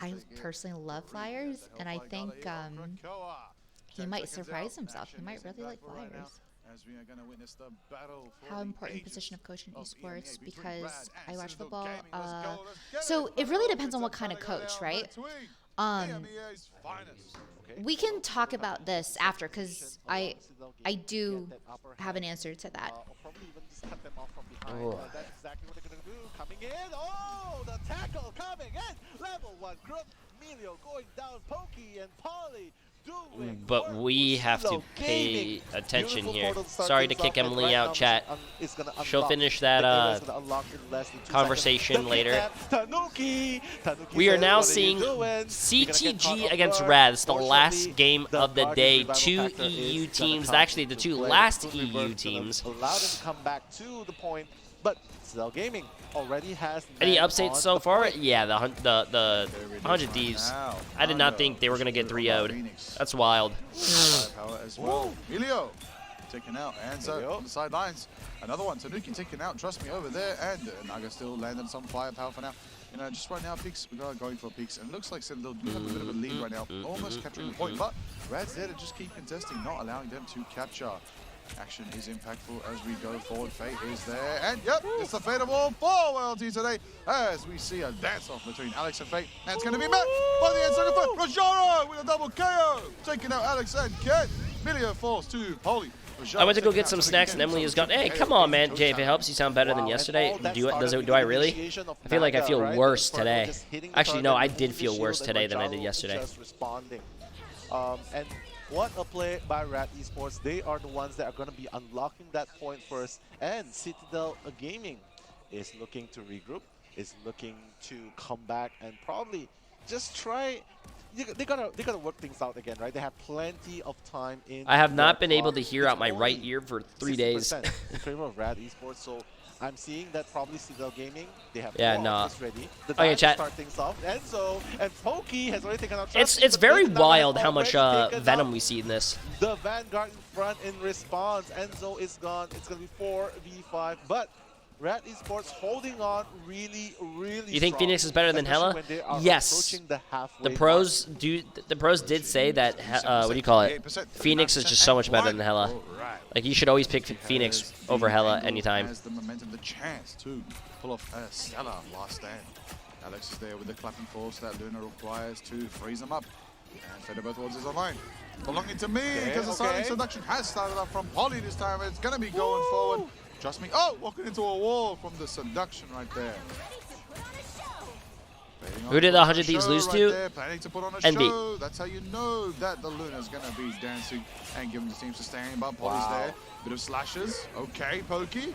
I personally love flyers, and I think he might surprise himself. He might really like flyers. As we are going to witness the battle for How the important ages position of coach in of esports EMEA between Rad because I and watch Citadel football. Gaming. Let's go, let's get So it. it really Oh, depends on it's what a kind of battle coach, out right? between Um, EMEA's finest. Okay. we can talk about this after because I do have an answer to that. Or probably even just cut them off from behind. Oh. That's exactly what they're gonna do. Coming in. Oh, the tackle coming in. Level 1 group. Emilio going down. Pokey and Polly doing But work we for have to Citadel pay Gaming. attention Beautiful here. portal to start Sorry to things kick off, and Emily right out, now chat. it's gonna She'll unlock. finish The area's that gonna unlock in less than 2 conversation seconds. later. Tanuki We are says, now "What are you seeing doing?" You're gonna get caught CTG off against guard. Rad. It's the Fortunately, last game the of the Guardian day. revival 2 factor is EU gonna teams, come actually the into 2 play. last Full EU reverse gonna teams. allow them to come back to the point, but Citadel Gaming already has Any men updates on so the far? point. Yeah, the There it is 100 right Thieves. now. I did not Naga think they were going to pushing get through 3-0'd. Phoenix. That's wild. Firepower as well. Emilio taken out. Anza on the sidelines. Another one. Tanuki taken out. Trust me over there. And Naga still landed some firepower for now. You know, just right now, Peaks, we are going for Peaks. And it looks like Citadel do have a bit of a lead right now. Almost capturing the point. But Rad's there to just keep contesting, not allowing them to capture. Action is impactful as we go forward. Fate is there. And yep, it's the fadeable for Loyalty today. As we see a dance-off between Alex and Fate. And it's going to be met by the end second foot. Rajaro with a double KO. Taking out Alex and Ken. Emilio falls to Poli. I went to go get some snacks and Emily has gone, hey, come on, man. Jay, if it helps you sound better than yesterday, do I really? I feel like I feel worse today. Actually, no, I did feel worse today than I did yesterday. Just responding. And what a play by Rat Esports. They are the ones that are going to be unlocking that point first. And Citadel Gaming is looking to regroup, is looking to come back and probably just try. They gotta work things out again, right? They have plenty of time in. I have not been able clock. to hear It's out my right only ear for 3 days. 60% in favor of Rad Esports, so I'm seeing that probably Citadel Gaming, they have Yeah, all no. this ready. The Okay, time to chat. start things off. Enzo and Pokey has already taken out It's shots, but very Taken Down wild has how much already taken venom out we see in this. the Vanguard in front in response. Enzo is gone. It's going to be 4v5, but Rat Esports holding on really You think strong, Phoenix is better than especially Hella? when they are Yes. approaching the halfway The mark. pros did say that what do you call it? Phoenix is just so much better than Hella. Like you should always pick Phoenix over Hella anytime. Has the momentum, the chance to pull off a stellar last stand. Alex is there with the clapping force that Luna requires to freeze them up. And Feder both towards his online. Belonging to me, because the silent seduction has started up from Polly this time. It's going to be going forward. Trust me. Oh, walking into a wall from the seduction right there. Who did the 100 Thieves lose to? There, planning to put on a Envy. show. That's how you know that the Luna's going to be dancing and giving the team sustain. But Polly's there. Bit of slashes. Okay, Pokey.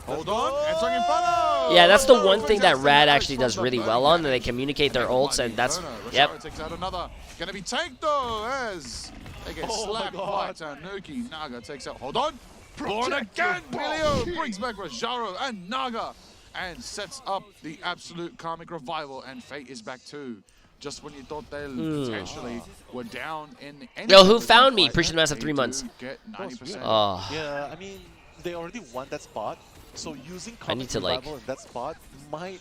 Hold on. And swinging Fano. Yeah, that's the one thing that Rad actually does really well on, and they communicate their ults, and that's, yep. Takes out another. Going to be tanked though as they get slapped by Tanuki. Naga takes out. Hold on. Born again. Emilio brings back Rajaro and Naga and sets up the absolute karmic revival. And Fate is back too. Just when you thought they potentially were down in any. Yo, who found me? Appreciate the massive 3 months. Get 90%. Oh. Yeah, I mean, they already won that spot, so using I need Comic to, like, Revival in that spot might.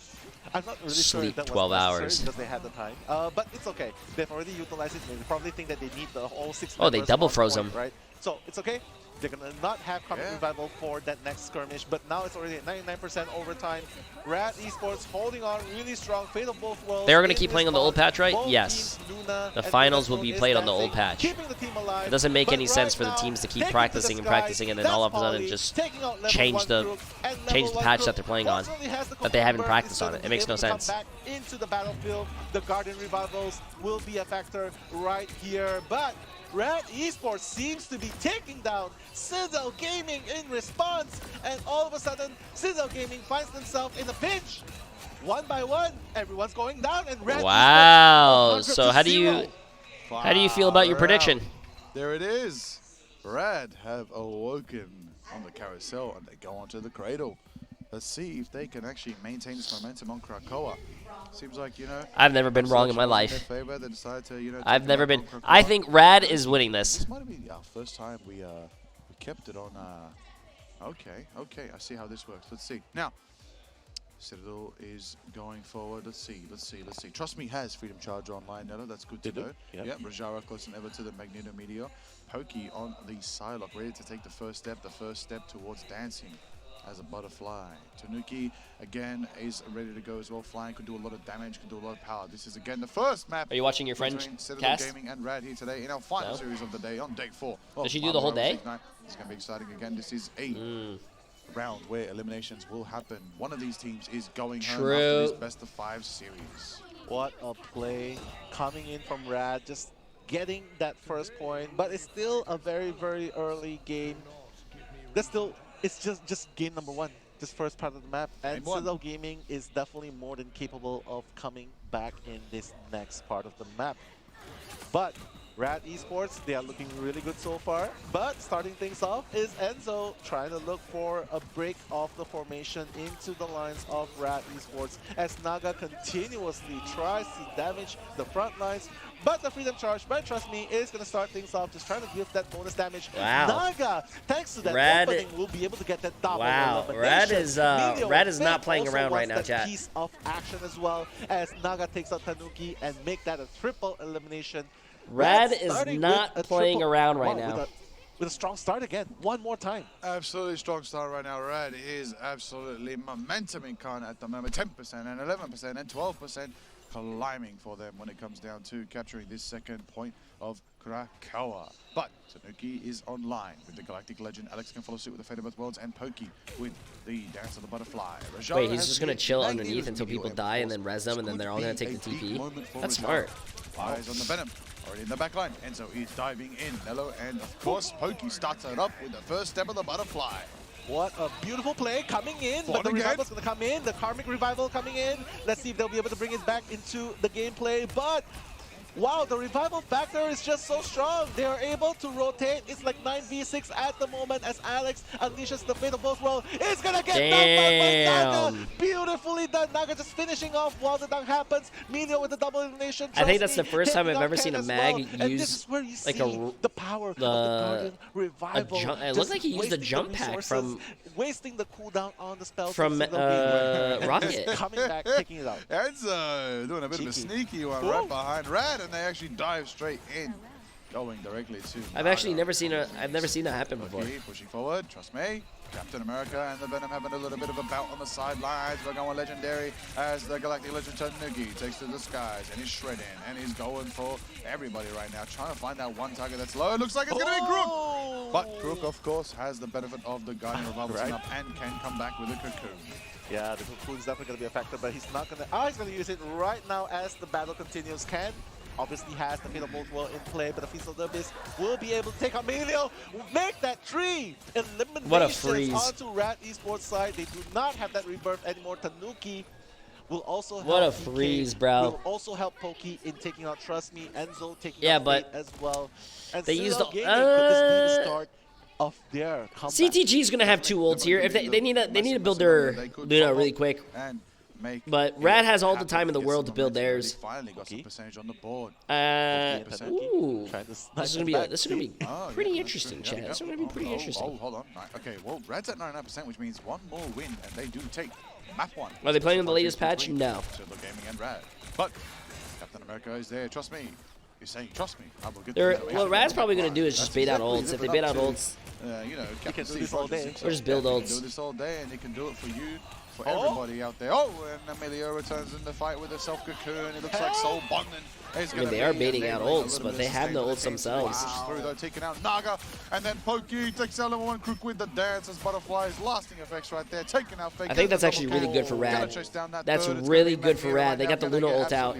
I'm not really sure sleep if that 12 was necessary hours. because they had the time. But it's okay. They've already utilized it. They probably think that they need the whole 6 Oh, they members double on froze point, him. right? So it's okay. They're gonna not have Comic Revival for that next skirmish, but now it's already at 99% overtime. Rad Esports holding on really strong. Fate of both worlds. They are going to in keep this playing on the old spot. patch, right? Both Yes. teams, Luna The and finals will Luna's be is played on the old dancing, patch. keeping the team alive. It doesn't make But any sense right for the now, teams to keep taking practicing to and the sky, practicing and then that's all of a sudden Polly just taking out level change 1 the group, and change level the 1 patch group that they're playing on. fortunately has the That they haven't Cucumber, practiced is on gonna it. It be makes no able to come sense. back into the battlefield. The Guardian Revivals will be a factor right here, but Red Esports seems to be taking down Citadel Gaming in response, and all of a sudden, Citadel Gaming finds themselves in a pinch. One by one, everyone's going down, and Red Wow. Esports So how do you feel about your prediction? There it is. Rad have awoken on the carousel and they go onto the cradle. Let's see if they can actually maintain this momentum on Krakoa. Seems like, you know, I've never been wrong in my life. Favor, they decided to, you know, I've take never it been. up on I Krakoa. think Rad is winning this. This might be our first time we kept it on. Okay, I see how this works. Let's see. Now, Citadel is going forward. Let's see. Trust Me has Freedom Charger online, Nello. That's good to know. Yep. Rajara close and ever to the Magneto Meteor. Pokey on the Psylocke, ready to take the first step towards dancing as a butterfly. Tanuki, again, is ready to go as well. Flying, could do a lot of damage, could do a lot of power. This is, again, the first map. Are you watching your friend between Citadel cast? Gaming and Rad here today in our final series of the day on day 4. Does she do the whole day? It's going to be exciting again. This is a round where eliminations will happen. One of these teams is going home after this best-of-5 series. What a play coming in from Rad, just getting that first point, but it's still a very, very early game. It's just game number 1, this first part of the map, and Citadel Gaming is definitely more than capable of coming back in this next part of the map. But Rad Esports, they are looking really good so far, but starting things off is Enzo trying to look for a break of the formation into the lines of Rad Esports as Naga continuously tries to damage the front lines, but the Freedom Charge by Trust Me is going to start things off, just trying to give that bonus damage. Wow. Naga, thanks to that opening, will be able to get that double elimination. Rad is not playing around right now, chat. Piece of action as well as Naga takes out Tanuki and make that a triple elimination. Rad is not playing around right now. With a strong start again, one more time. Absolutely strong start right now. Rad is absolutely momentum in Khan at the moment. 10% and 11% and 12% climbing for them when it comes down to capturing this second point of Krakoa. But Tanuki is online with the Galactic Legend. Alex can follow suit with the Fate of Both Worlds, and Pokey with the Dance of the Butterfly. Rajara Wait, he's just going to chill underneath until people die and then res them, and then they're all going to take the TP? That's smart. Eyes on the Venom. Already in the back line. Enzo is diving in. Nello and, of course, Pokey starts it up with the first step of the Butterfly. What a beautiful play coming in, but the Revival's going to come in, the Karmic Revival coming in. Let's see if they'll be able to bring it back into the gameplay, but wow, the Revival factor is just so strong. They are able to rotate. It's like 9v6 at the moment as Alex unleashes the Fate of Both Worlds. It's going to get knocked out by Naga. Beautifully done. Naga just finishing off while the dunk happens. Minio with the double elimination. I think that's the first time I've ever seen a mag use like the power of the Guardian Revival. It looked like he used a jump pack from wasting the cooldown on the spell from Rocket. Coming back, taking it out. Enzo doing a bit of a sneaky one right behind Rad, and they actually dive straight in, going directly to I've never seen that happen before. Okay, pushing forward, Trust Me. Captain America and the Venom having a little bit of a bout on the sidelines. We're going legendary as the Galactic Legend Tanuki takes to the skies and he's shredding and he's going for everybody right now, trying to find that one target that's low. It looks like it's going to be Crook. But Crook, of course, has the benefit of the Guardian Revival up and can come back with a Cocoon. Yeah, the Cocoon's definitely going to be a factor, but he's not going to... he's going to use it right now as the battle continues. Ken obviously has the Fate of Both Worlds in play, but the Feast of the Abyss will be able to take out Emilio, make that 3 eliminations onto Rad Esports side. They do not have that rebirth anymore. Tanuki will also help. What a freeze, bro. Will also help Pokey in taking out Trust Me. Enzo taking out Fate as well. And they used could this be the start of their comeback? CTG is going to have 2 ults here. If they need to build their Luna really quick. But Rad has all the time in the world to build theirs. Finally got some percentage on the board. Ooh. This is gonna be pretty interesting, chat. This is gonna be pretty interesting. Oh, hold on. Okay, well, Rad's at 99%, which means one more win, and they do take map 1. Are they playing on the latest patch? No. Citadel Gaming and Rad. But Captain America is there. Trust me. You're saying trust me. I will get what Rad's probably gonna do is just bait out ults. If they bait out ults, you know, you can do this all day. Or just build ults. Do this all day, and he can do it for you. For everybody out there. Oh, and Emilio returns in the fight with a self-cocoon. It looks like Soul Bond. I mean, they are baiting out ults, but they have no ults themselves. Through though, taking out Naga, and then Pokey takes out level 1 Crook with the dance as Butterflies, lasting effects right there, taking out Fake. I think that's actually really good for Rad. That's really good for Rad. They got the Luna ult out.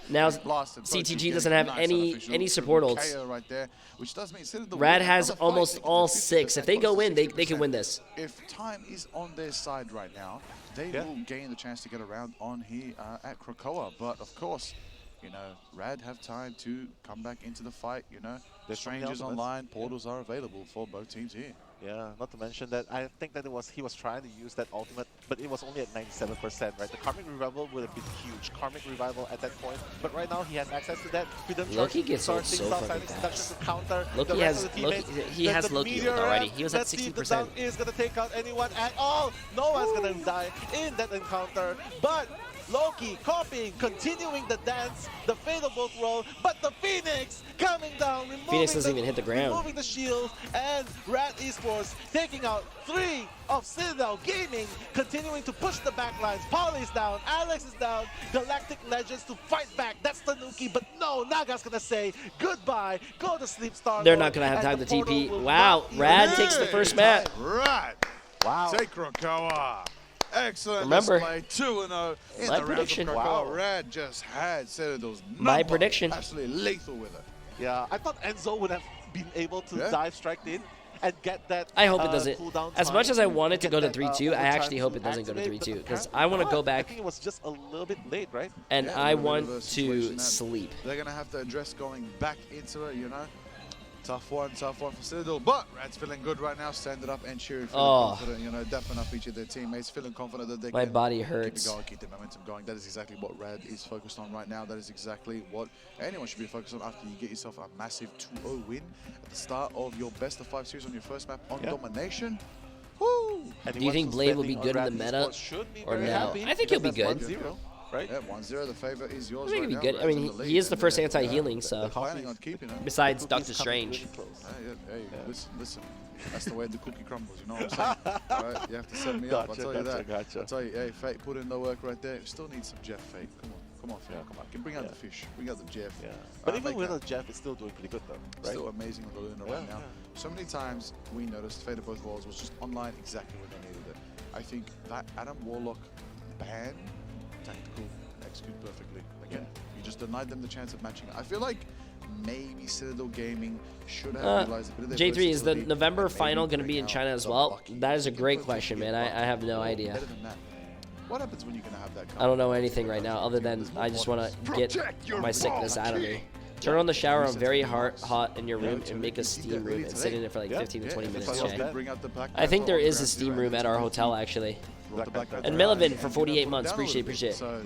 Now CTG doesn't have any support ults. Right there, which does mean Rad has almost all 6. If they go in, they can win this. If time is on their side right now, they will gain the chance to get around on here at Krakoa. But of course, you know, Rad have time to come back into the fight. You know, the strangers online, portals are available for both teams here. Yeah, not to mention that I think that he was trying to use that ultimate but it was only at 97%, right? The Karmic Revival would have been huge. Karmic Revival at that point, but right now he has access to that. Freedom Loki Charge gets starts ult things so off, fucking silence fast. to counter Loki the rest has of the teammates. he Then has the Loki meteor ult already. red, He was at let's see if the 60%. dunk is gonna take out anyone at all. No one's gonna die in that encounter, but Loki copying, continuing the dance, the Fatal Bolt roll, but the Phoenix coming down, removing Phoenix doesn't even hit the ground. removing the shield, and Rat Esports taking out 3 of Citadel Gaming, continuing to push the backlines. Polly's down, Alex is down, Galactic Legends to fight back. That's Tanuki, but no, Naga's gonna say goodbye, go to sleep, Star. They're not gonna have time to TP. Wow, Rad takes the first map. Right. Wow. Take Krakoa. Excellent Remember, display, 2-0 in my the prediction. rounds of Krakoa. Wow. Rad just had Citadel's number. My prediction. Absolutely lethal with it. Yeah, I thought Enzo would have been able to Yeah. dive strike in and get that. I hope it doesn't. cooldown As time much as I want it to get go to that, 3-2, I overtime actually hope it doesn't go to activate, 3-2 but because apparently I want to not. go I back think it was just a little bit late, right? and Yeah, I a bit want of a situation to that sleep. They're going to have to address going back into it, you know. Tough one for Citadel, but Rad's feeling good right now, standing up and cheering, feeling confident, you know, dapping up each of their teammates, feeling confident that they My can body keep it hurts. going, keep the momentum going. That is exactly what Rad is focused on right now. That is exactly what anyone should be focused on after you get yourself a massive 2-0 win at the start of your best of 5 series on your first map on Domination. Woo! Do you think Blade will be good in the meta or no? I think he'll be good. 1-0, right? Yeah, 1-0, the favor is yours I think right he'll now. be good. I Rad's mean, in the he lead, is the and first they're, anti-healing, they're so planning on keeping it. besides The cookie's Doctor coming Strange. really close. Hey, listen. That's the way the cookie crumbles, you know what I'm saying? Right? You have to set me up, I'll tell you that. Gotcha. I'll tell you, hey, Fate, put in the work right there. Still need some Jeff, Fate. Come on, Fate, come on. Can bring out the fish, bring out the Jeff. Yeah. But even make with Jeff, it's still doing pretty good though, right? Still amazing on the Luna right now. So many times we noticed Fate of both worlds was just online exactly when they needed it. I think that Adam Warlock ban, tactical, execute perfectly. Again, you just denied them the chance of matching it. I feel like maybe Citadel Gaming should have realized a bit of their J3, is the versatility November and maybe final going to be bring in out China as the well? lucky. That is a You can great put question, man. lucky, I have no or idea. better than that. What happens when you're going to have that I don't know anything right now other than I just want to get my sickness out of me. Turn on the shower on very hot in your room and make a steam room and sit in it for like 15 to 20 minutes, Jay. I think there is a steam room at our hotel, actually. And Melvin for 48 months. Appreciate it. So,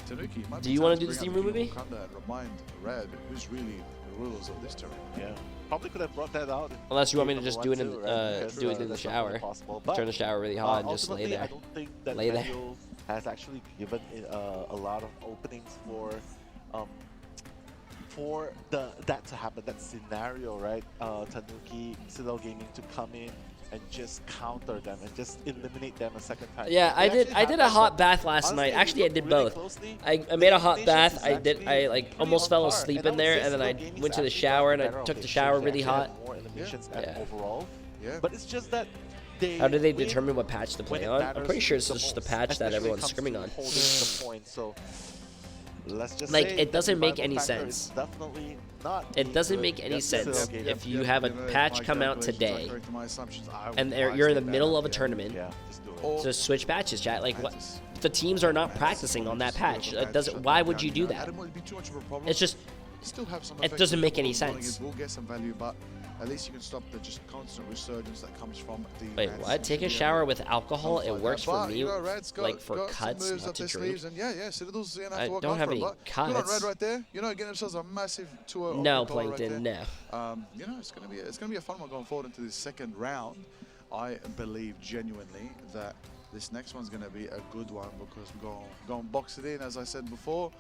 Tanuki, it might Do be you time wanna to do the bring steam out room with me? Wakanda and remind Red who's really the rulers of this terrain. Yeah. Probably could have brought that out. Unless you want me to just do it in Too, right? Because, do it in the that's shower. definitely possible. But, Turn the shower really hot and just lay ultimately, there. I don't think that Lay there. Manuel has actually given a lot of openings for that to happen, that scenario, right? Tanuki, Citadel Gaming to come in and just counter them and just eliminate them a second time. Yeah, I They did actually a have hot that. bath last Honestly, night. Actually, I if you did look really both. closely, I made a hot Nations bath. is I actually like pretty almost on fell par. asleep And I in would there, say and then I Citadel Gaming went to the actually shower and I better took on the it. shower They really actually hot. have more eliminations Yeah. overall. Yeah. But it's just that they How did they win determine what patch to when play it on? I'm matters pretty sure it's the just the most, patch that especially when it everyone's comes scrimming to on. holding the point. So let's just Like, say it that doesn't make revival any factor sense. is definitely not It being doesn't good make any against Citadel sense Gaming. if you have a patch come out today and you're in the middle of a tournament Yeah, just do it. to switch patches, chat. Like, what? The teams are not practicing on that patch. It doesn't. Why would you do that? It's just. It doesn't make any sense. Will get some value, but at least you can stop the just constant resurgence that comes from the. Wait, what? Take a shower with alcohol? It works for me, Rad's got, like for got some cuts, moves not up to their drink. sleeves, and yeah, Citadel's gonna have I to work don't hard have for it, any but good on cuts. Red right there. You know, getting themselves a massive 2-0. No, on Coca-Cola Plankton, right no. there. You know, it's gonna be a fun one going forward into this second round. I believe genuinely that this next one's gonna be a good one because we're going to box it in, as I said before,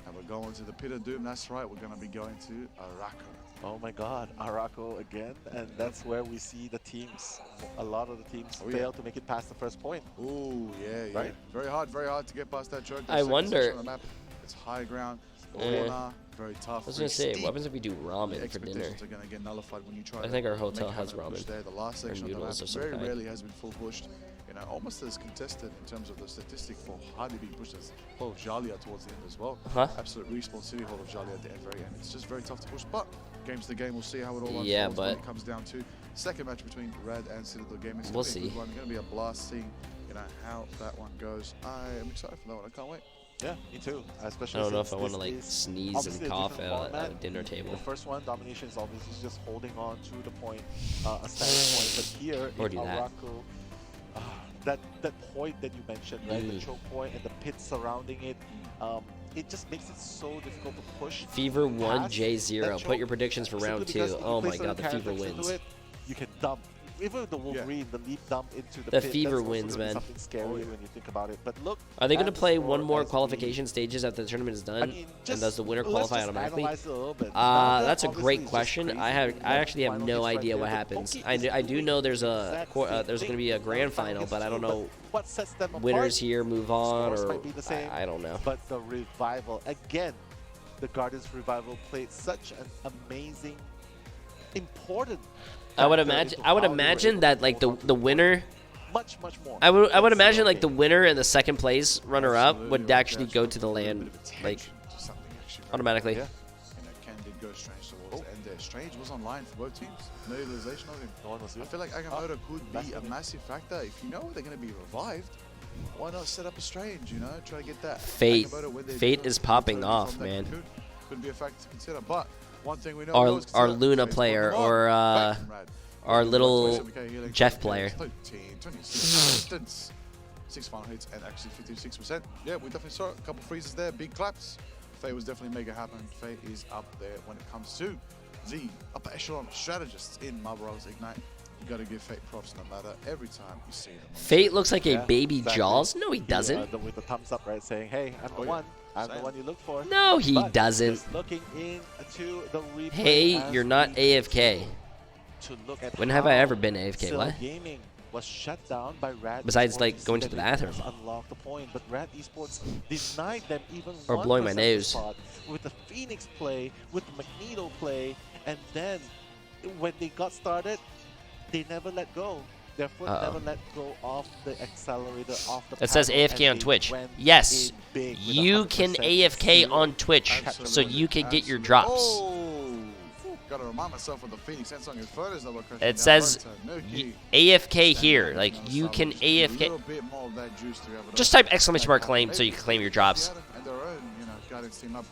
and we're going to the Pit of Doom. That's right, we're gonna be going to Araco. Oh my God, Araco again, and that's where we see the teams. A lot of the teams fail to make it past the first point. Ooh, yeah. Right? Very hard to get past that choke. I wonder- On the map. It's high ground, corner, very tough. I was gonna say, what happens if we do ramen for dinner? Expectations are gonna get nullified when you try. I think our to hotel make has kind of a push ramen. there. The last section of the noodles map of some very kind. rarely has been full pushed. You know, almost as contested in terms of the statistic for hardly being pushed as Hall of Jalia towards the end as well. Absolute respawn city Hall of Jalia at the very end. It's just very tough to push, but game's the game. We'll see how it all unfolds Yeah, when but it comes down to second match between Red and Citadel Gaming. It's we'll gonna be a good see. one. It's gonna be a blast seeing, you know, how that one goes. I am excited for that one. I can't wait. Yeah, me too. Especially I don't know since if I want to this like is sneeze obviously and a cough different at a format. dinner The table. first one, Domination, is obviously just holding on to the point, a standing point. But here, Or in do that. Araco, that point that you mentioned, right? The choke point and the pit surrounding it. It just makes it so difficult to push. Fever 1, past J0. that Put choke, your predictions for simply round because 2. if you Oh place my god, the certain Fever characters into wins. it, you can dump. Even with the Wolverine, the leap dump into the The pit, Fever that's also wins, gonna be man. something scary when you think about it. But look, Are they going to at the play score one more as qualification stages after the tournament is done? I mean, And does the winner let's qualify just automatically? analyze it a little bit. Now that That's a obviously great is just question. crazy I being actually have final no hits right idea there, what but happens. Pokey I is do doing know the there's exact same there's going to thing. be a grand Final final, hits but I don't too, know what sets them winners apart. here move on Scores or might be the same, I don't know. But the revival again, the Guardians revival played such an amazing, important. I would factor imagine. into I would how they were imagine able that to like hold on to the winner. much more. I would than imagine CL like the game. winner and the second place runner up Absolutely, would right actually there. go to the land A bit of like attention to something actually very automatically. Yeah. Ken did go Strange towards the end there. Strange was online for both teams. No utilization of him. No one was I here. feel like Agamotto could that's be a okay. massive factor. If you know they're going to be revived, why not set up a Strange, you know? Try to get that. Fate. Agamotto when they Fate do is it, popping returning off, from that man. cocoon Could be a factor to consider. But one thing we know Our- we always our consider, Luna James player Pokemon, or, Back from Rad. our Looking little for 27k healing, Jeff 13, player. 26 distance, 6 final hits and actually 56%. Yeah, we definitely saw it. A couple freezes there, big claps. Fate was definitely making it happen. Fate is up there when it comes to the upper echelon strategists in Marlboro's Ignite. You gotta give Fate props no matter every time you see them. Fate looks like a Yeah, baby exactly. Jaws. No, he doesn't. With the thumbs up, right, saying, "Hey, I'm the Oh, yeah. one. I'm the Same. one you look for." No, he But doesn't. just looking into the replay Hey, as you're not we AFK. to look at When have I how ever been AFK? Cell What? Gaming was shut down by Rad Besides, Esports. like, You see going to that the they bathroom. just unlocked the point, but Rad Esports denied them even Or 1% blowing my nose. spot with the Phoenix play, with the Magneto play, and then when they got started, they never let go. Their foot never let go off the accelerator, off the It says pedal, AFK and on they Twitch. went Yes, in big with you can 100% AFK zero. on Twitch so you can get your drops. Oh, gotta remind myself of the Phoenix Ends on his photos that were crashing It down says road to Nuki. AFK here. And, Like, you some can just a little AFK. bit more of that juice to be able to Just type exclamation mark back claim up. so you can claim your drops. And their own, you know, Guardians team up.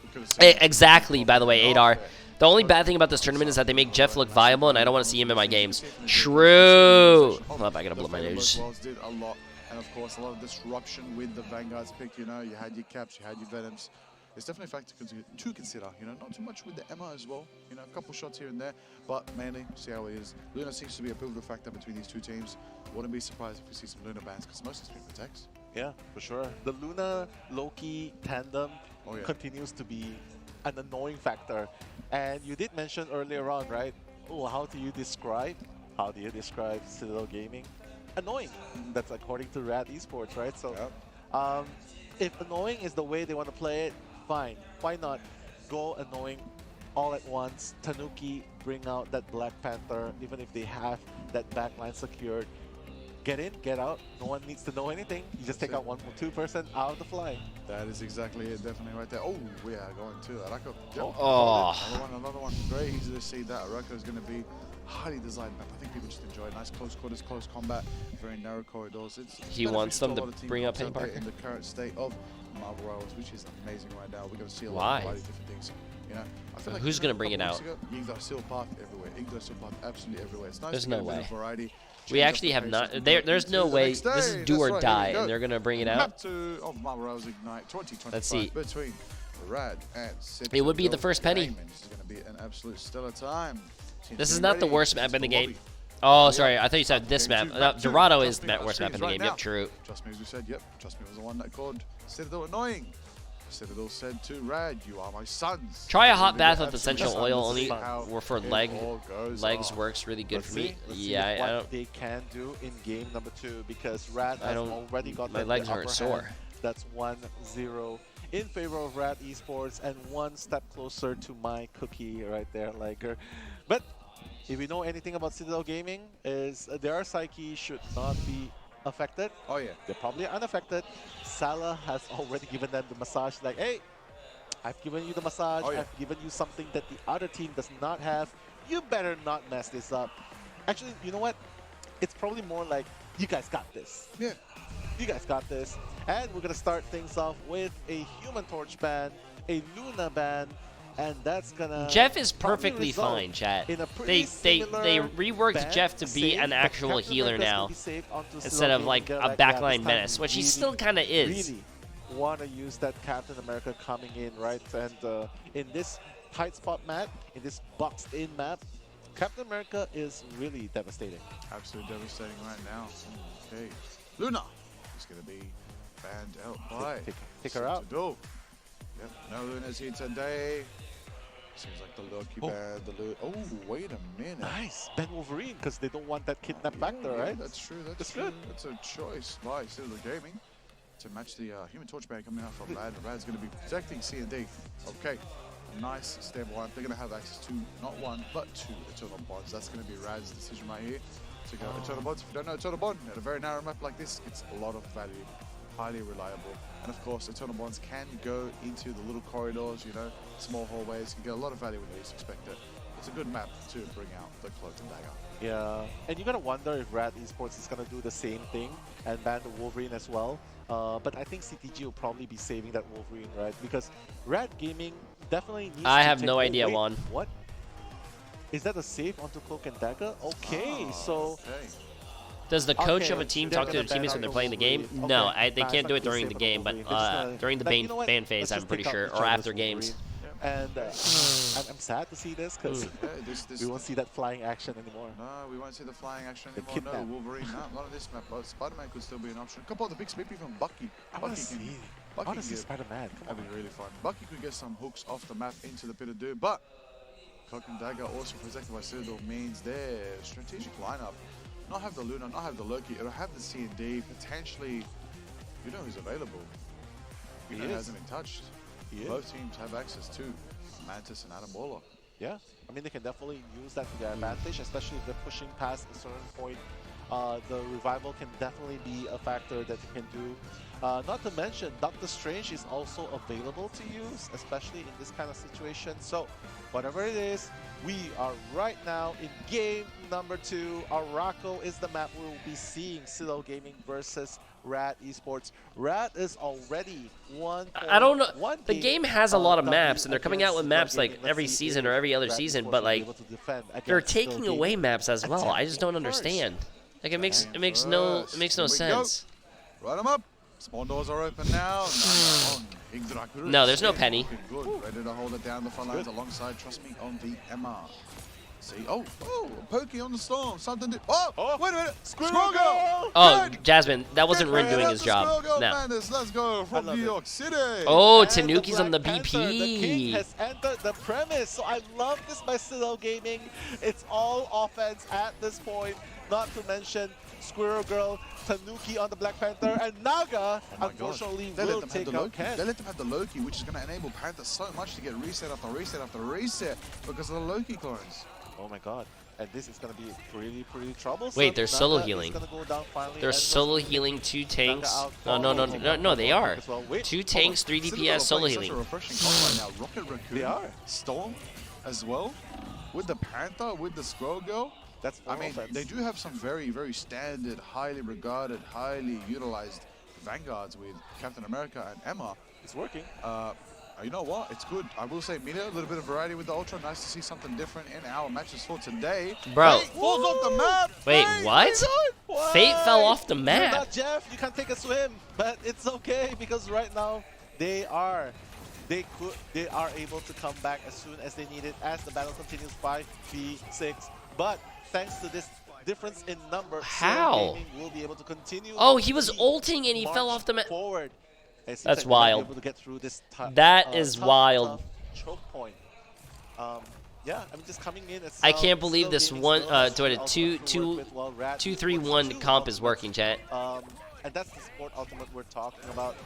We could've seen Exactly, by the way, it. Adar. The only bad thing about this tournament is that they make Jeff look viable, and I don't want to see him in my games. True. Oh, I gotta blow my nose. Did a lot, and of course, a lot of disruption with the Vanguard's pick. You know, you had your Caps, you had your Venoms. It's definitely a factor to consider. You know, not too much with the Emma as well. You know, a couple shots here and there, but mainly see how it is. Luna seems to be a pivotal factor between these two teams. Wouldn't be surprised if we see some Luna bans because most of it's been protects. Yeah, for sure. The Luna Loki tandem Oh, yeah. continues to be an annoying factor. And you did mention earlier on, right? Oh, how do you describe Citadel Gaming? Annoying. That's according to Rad Esports, right? So, Yep. if annoying is the way they want to play it, fine. Why not go annoying all at once? Tanuki, bring out that Black Panther, even if they have that backline secured. Get in, get out. No one needs to know anything. You just take out 1 or 2% out of the fly. That is exactly it, definitely right there. Oh, we are going to Arako. Yep. Oh. Another one. Very easy to see that Arako is going to be highly designed map. I think people just enjoy it. Nice close quarters, close combat, very narrow corridors. It's He wants beneficial them a to lot of team bring up comps out Penny there Parker. in the current state of Marvel Rivals, which is amazing right now. We're going to see a Why? lot of variety of different things. You know, I feel like Who's you know, gonna bring a it couple out? weeks ago, Igdo Seal Path everywhere. Igdo Seal Path absolutely everywhere. It's nice There's to no get a bit way. of variety. We change up actually the have pace not. as we There, go there's into no the way. next This is stage. do That's or right, here die, we go. and they're gonna bring it out. Map 2 of Marvel Rivals Ignite 2025 Let's see. between Rad and Citadel. It would be the first penny. This is going to be an absolute stellar time. This is Team not the ready. worst map This in the is game. lobby. Oh, Yeah. sorry. I thought you said this map. Game 2, Dorado Trust is me, the our worst map in the screens game. right Yep, now. true. Trust me, as we said, yep. Trust me was the one that called Citadel annoying. Citadel said to Rad, "You are my sons." Try a It hot will be bath the with absolute essential fun oil to only see how or for it legs all goes on. works really good Let's for me. see. Let's Yeah, see I what don't. they can do in game number 2 because Rad I has don't- already got my the legs upper aren't hand. sore. That's 1-0 in favor of Rad Esports and one step closer to my cookie right there, Liger. But if we know anything about Citadel Gaming is their psyche should not be affected. Oh yeah. They're probably unaffected. Salah has already given them the massage like, hey, I've given you the massage. Oh, yeah. I've given you something that the other team does not have. You better not mess this up. Actually, you know what? It's probably more like, you guys got this. Yeah. You guys got this. And we're going to start things off with a Human Torch ban, a Luna ban, and that's gonna. Jeff is probably perfectly result fine, chat. in a They pretty reworked ban Jeff to be save, an but actual Captain healer America's now gonna be saved onto instead Silo of Gaming. like They're a like, yeah, backline this time menace, we which he really, still kind of is. Really want to use that Captain America coming in, right? And in this tight spot map, in this boxed-in map, Captain America is really devastating. Absolutely devastating right now. Okay, Luna is going to be banned out by Take her out. Yep, no Luna's here today. Seems like the Loki ban, oh, wait a minute. Nice, Ben Wolverine, because they don't want that kidnap back there, right? That's true. That's true. good. That's a choice by Citadel Gaming to match the Human Torch ban coming out from Rad. Rad's going to be protecting C&D. Okay, a nice stable one. They're going to have access to not one, but two Eternal Bonds. That's going to be Rad's decision right here to go Eternal Bonds. If you don't know Eternal Bond, at a very narrow map like this, it's a lot of value. Highly reliable, and of course Eternal Bonds can go into the little corridors, you know, small hallways, can get a lot of value when you least expect it. It's a good map to bring out the Cloak and Dagger. Yeah, and you gotta wonder if Rad Esports is gonna do the same thing and ban the Wolverine as well. But I think CTG will probably be saving that Wolverine, right? Because Rad Gaming definitely needs I to have take no idea, wait, Juan. What? Is that a save onto Cloak and Dagger? Okay, so... Okay. Does the coach Okay, of a team they're talk to gonna their teammates ban when they're out playing the game? Wolverine. No, Okay. they Nah, can't do it it's not during the disable game, but Wolverine. They're just gonna- during the like, you know what? ban phase, Let's I'm just pretty take out sure, each or other's after games. Wolverine. And I'm sad to see this because we won't see that flying action anymore. No, we won't see the flying action The anymore. kidnap. No, Wolverine, not on this map, but Spider-Man could still be an option. A couple of the big split from Bucky. I want to Bucky see. I Bucky want to see can- Spider-Man. Come That'd on. be really fun. Bucky could get some hooks off the map into the pit of doom, but Cloak and Dagger also protected by Citadel means their strategic lineup not have the Luna, not have the Loki, it'll have the C&D, potentially, you know who's available. You know He who is. hasn't been touched. He is. Both teams have access to Mantis and Adam Warlock. Yeah, I mean, they can definitely use that to their advantage, especially if they're pushing past a certain point. The revival can definitely be a factor that you can do. Not to mention, Doctor Strange is also available to use, especially in this kind of situation. So, whatever it is, we are right now in game number 2. Araco is the map we will be seeing Citadel Gaming versus Rad Esports. Rad is already one. I don't know. The game has a lot of maps, and they're coming out with maps like every season or every other season, but like they're taking away maps as well. I just don't understand. Like it makes no sense. Run them up. Spawn doors are open now. No, there's no penny. Good. Ready to hold it down the front lines alongside, trust me, on the MR. See, oh, Pokey on the storm. Something did. Oh, wait a minute. Squirrel Girl. Oh, Jasmine, that wasn't Rin doing his job. No. Madness. Let's go from New York City. Oh, And Tanuki's on the Black Panther, the king BP. has entered the premise, so I love this by Citadel Gaming. It's all offense at this point, not to mention Squirrel Girl, Tanuki on the Black Panther, and Naga, unfortunately, will take out Ken. They let them have the Loki, which is going to enable Panther so much to get reset after reset after reset because of the Loki clones. Oh my god. And this is going to be pretty troublesome. Wait, they're solo Naga is healing. gonna go down finally, They're and solo versus healing 2 tanks. out. No, they are. as well. Wait, 2 tanks, 3 Citadel DPS, are solo playing such healing. a refreshing combo right now. Rocket Raccoon, They are. Storm as well, with the Panther, with the Squirrel Girl. That's I mean, offense. they do have some very standard, highly regarded, highly utilized vanguards with Captain America and Emma. It's working. You know what? It's good. I will say, Mita, a little bit of variety with the Ultra. Nice to see something different in our matches for today. Bro. Fate falls off the map. Wait, Fate, what? Why? Fate fell off the You're map. not Jeff. You can't take a swim, but it's okay because right now they are able to come back as soon as they need it as the battle continues 5v6. But thanks to this difference in number, How? Citadel Gaming will be able to continue. Oh, he was the ulting and he march fell off the map. forward. It seems That's like we might be wild. able to get through this That is wild. tough choke point. Yeah, I'm just coming in. I can't believe this one. So a 2-3-1 comp is working, chat. And that's the sport ultimate we're talking about.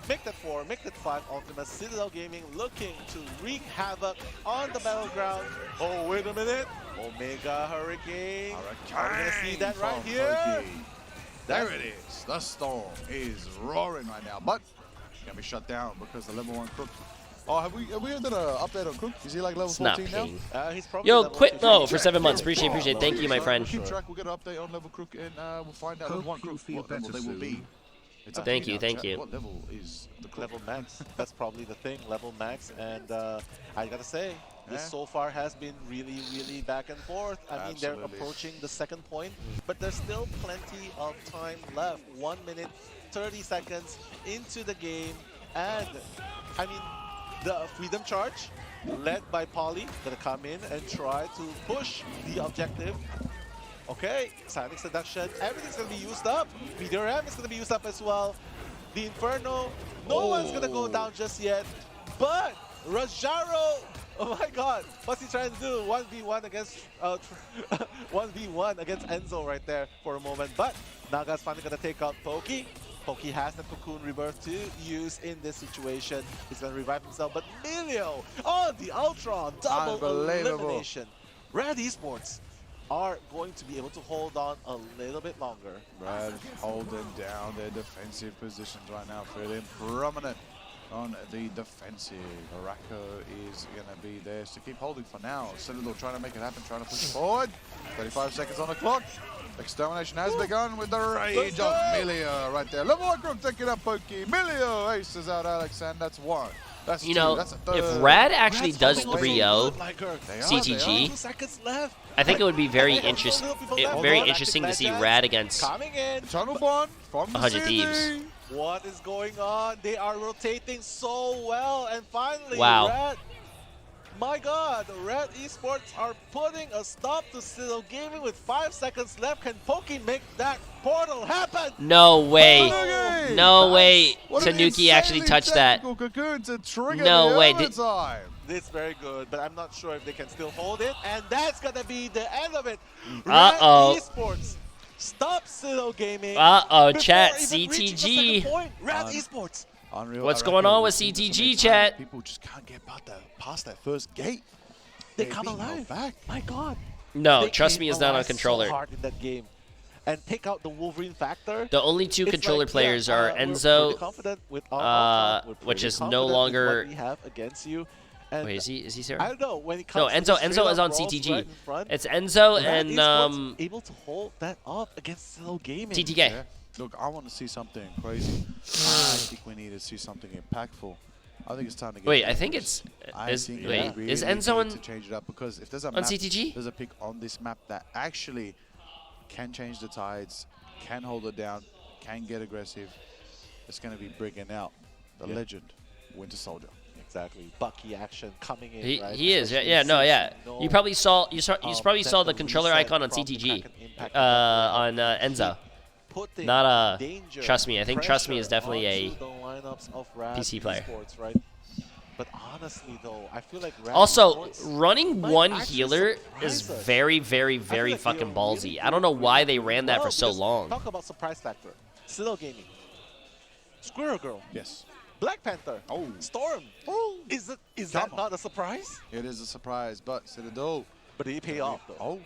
Make that 4, make that 5 ultimate. Citadel Gaming looking to wreak havoc on the battleground. Oh, wait a minute. Omega Hurricane. Are we gonna see that right from here? Pokey. There it is. The storm is roaring right now, but gonna be shut down because the level 1 Crook. Oh, have we done an update on Crook? Is he like level It's not 14 now? ping. He's probably Yo, level quit 2. no for 7 months. Appreciate. Thank you, my friend. We'll keep track. We'll get an update on level Crook, and we'll find out level 1 Crook what level they will be. It's up Thank to you, now, thank chat. you. What level is the clock? Level max. That's probably the thing. Level max. And I gotta say, this Yeah. so far has been really, really back and forth. I mean, they're Absolutely. approaching the second point, but there's still plenty of time left. 1 minute, 30 seconds into the game. And, I mean, the Freedom Charge, led by Polly, gonna come in and try to push the objective. Okay, Silent Seduction, everything's gonna be used up. Meteor M is gonna be used up as well. The Inferno, no one's gonna go down just yet. But Rajaro, oh my god, what's he trying to do? 1v1 against 1v1 against Enzo right there for a moment. But Naga's finally gonna take out Pokey. Pokey has the Cocoon Rebirth to use in this situation. He's gonna revive himself, but Emilio, oh, the Ultron, double elimination. Red Esports are going to be able to hold on a little bit longer. Brad holding down their defensive positions right now, feeling prominent on the defensive. Barako is going to be there to keep holding for now. Citadel trying to make it happen, trying to push forward. 35 seconds on the clock. Extermination has begun with the rage of Milio right there. Level 1 group taking up Pokey. Milio aces out Alex, and that's one. That's You two. know, That's a third. if Rad actually Rad's does holding 3-0 on like her. They are, CTG, 2 seconds left. I think it would be very Like, interesting. hold on. Very Hold on. interesting to see Legends Rad against. coming in. Tunnel Bond from the 100 city. Thieves. What is going on? They are rotating so well, and finally, Wow. Red. My God, Red Esports are putting a stop to Citadel Gaming with 5 seconds left. Can Pokey make that portal happen? No way. Tanuki! No way What an Tanuki actually insanely touched that. technical cocoon to trigger No the way. overtime. It's very good, but I'm not sure if they can still hold it, and that's gonna be the end of it. Uh-oh. Red Esports stop Citadel Gaming. Uh-oh, before chat, even reaching the second CTG. point. Red Esports. Unreal. What's I going reckon on with we've seen CTG, so many chat? times People just can't get past that first gate. They They're come being held alive. back. My God. No, They trust came me, it's not on alive controller. So hard in that game, and take out the Wolverine factor. The only two It's controller like, players yeah, are we're pretty Enzo, confident with our outcome. We're which pretty is no confident with longer- what we have against you. And Wait, is he I Sarah? don't know when it No, comes to Enzo. the Enzo is straight-up on brawls CTG. right in front, It's Enzo Red and Esports able to hold that up against Citadel Gaming. TTK. Yeah. Look, I want to see something crazy. I think we need to see something impactful. I think it's time to get. Wait, I think it's I think we wait, really is Enzo need to on change it up, because if there's a on map, CTG? there's a pick on this map that actually can change the tides, can hold it down, can get aggressive. It's going to be bringing out the legend, Winter Soldier. Exactly, Bucky action coming in. Right? He is. Especially Yeah, no, since yeah. we know, You probably saw probably that saw the the controller reset icon on from the CTG. Kraken Impact On Enzo. putting Not danger, Trust me, I think Trust Me is pressure definitely a onto the lineups of Rad PC player. Esports, right? But honestly, though, I feel like Rad Also, Esports running might one actually healer surprise is us. very, very, I feel very like they fucking are ballsy. really I don't know doing why really, they really ran that well, for so because long. Talk about surprise factor. Citadel Gaming, Squirrel Girl, Yes. Black Panther, Oh. Storm. Is Come that on. not a surprise? It is a surprise, but Citadel. But they pay off, though.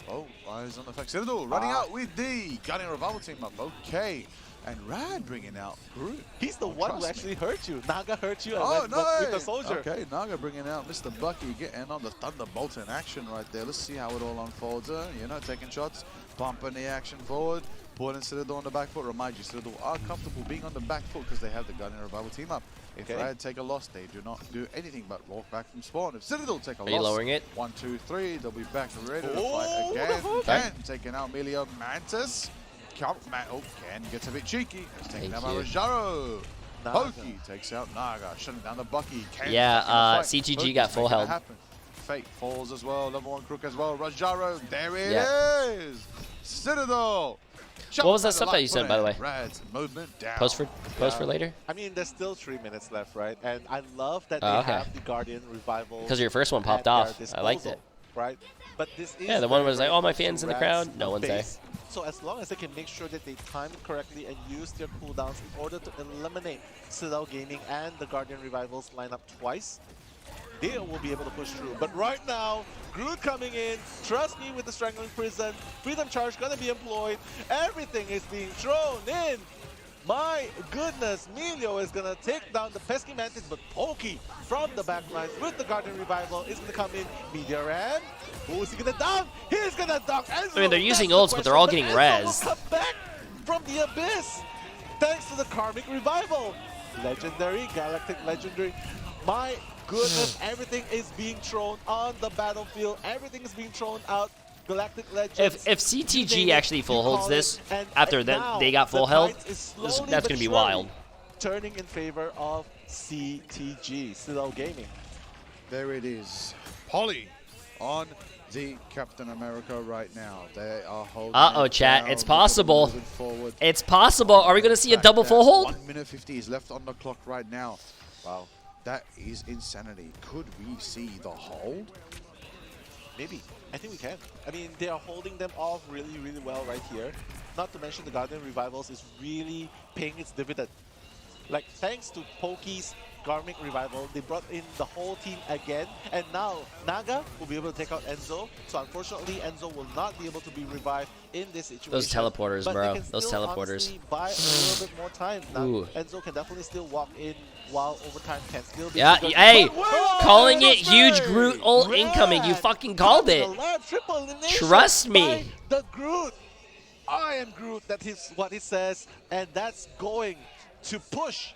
Eyes on the fact. Citadel running out with the Guardian Revival team up. Okay. And Rad bringing out Groot. He's the one who trust me. actually hurt you. Naga hurt you and Oh, went no! with the soldier. Okay, Naga bringing out Mr. Bucky, getting on the Thunderbolt in action right there. Let's see how it all unfolds. You know, taking shots, pumping the action forward, putting Citadel on the back foot. Remind you, Citadel are comfortable being on the back foot because they have the Guardian Revival team up. If Okay. Rad take a loss, they do not do anything but walk back from spawn. If Citadel take a Are loss, you lowering it? 1, 2, 3, they'll be back ready to Oh, fight again. what the Ken taking out Melio Mantis. Ken gets a bit cheeky. It's taken Thank out by you. Rajaro. Naga. Pokey takes out Naga, shutting down the Bucky. Ken Yeah, back in the fight. CTG Pokey's got full making it held. happen. Fate falls as well, level 1 crook as well. Rajaro, there it Yeah. is. Citadel. What was that stuff that you sent, by the way? Rad's movement down. Post for later? I mean, there's still 3 minutes left, right? And I love that Oh, they okay. have the Guardian Revival. Because your first one popped at off. their I liked disposal, it. Right? But this is Yeah, the one very, was like, very oh, my close to fans in the Rad's crowd. No one's there. base. So as long as they can make sure that they time it correctly and use their cooldowns in order to eliminate Citadel Gaming and the Guardian Revivals lineup twice, they will be able to push through. But right now, Groot coming in, trust me with the Strangling Prison, Freedom Charge gonna be employed, everything is being thrown in. My goodness, Melio is gonna take down the Pesky Mantis, but Pokey from the backline with the Guardian Revival is gonna come in. Meteor Ram, who is he gonna down? He's gonna dock Enzo. I mean, they're using That's the ults, but they're all question, getting Enzo will rezzed. come back from the abyss. thanks to the Karmic Revival. Legendary, Galactic Legendary. My goodness, everything is being thrown on the battlefield. Everything is being thrown out. Galactic Legends. If CTG actually full holds this after they got full health, that's going to be wild. Turning in favor of CTG, Citadel Gaming. There it is. Polly on the Captain America right now. They are holding. Uh-oh, chat. down. It's possible. Forward. It's possible. Are we going to see a double full hold? 1 minute 50 is left on the clock right now. Wow. That is insanity. Could we see the hold? Maybe. I think we can. I mean, they are holding them off really, really well right here. Not to mention the Guardian Revivals is really paying its dividend. Like, thanks to Poki's Karmic Revival, they brought in the whole team again, and now Naga will be able to take out Enzo. So unfortunately, Enzo will not be able to be revived in this situation. Those teleporters, but bro. They can Those still teleporters. honestly buy a little bit more time. Now, Ooh. Enzo can definitely still walk in while overtime can still be. Yeah, triggered. hey, But calling it huge Groot ult incoming. You fucking called it. Trust me. The Groot. I am Groot. That is what he says, and that's going to push.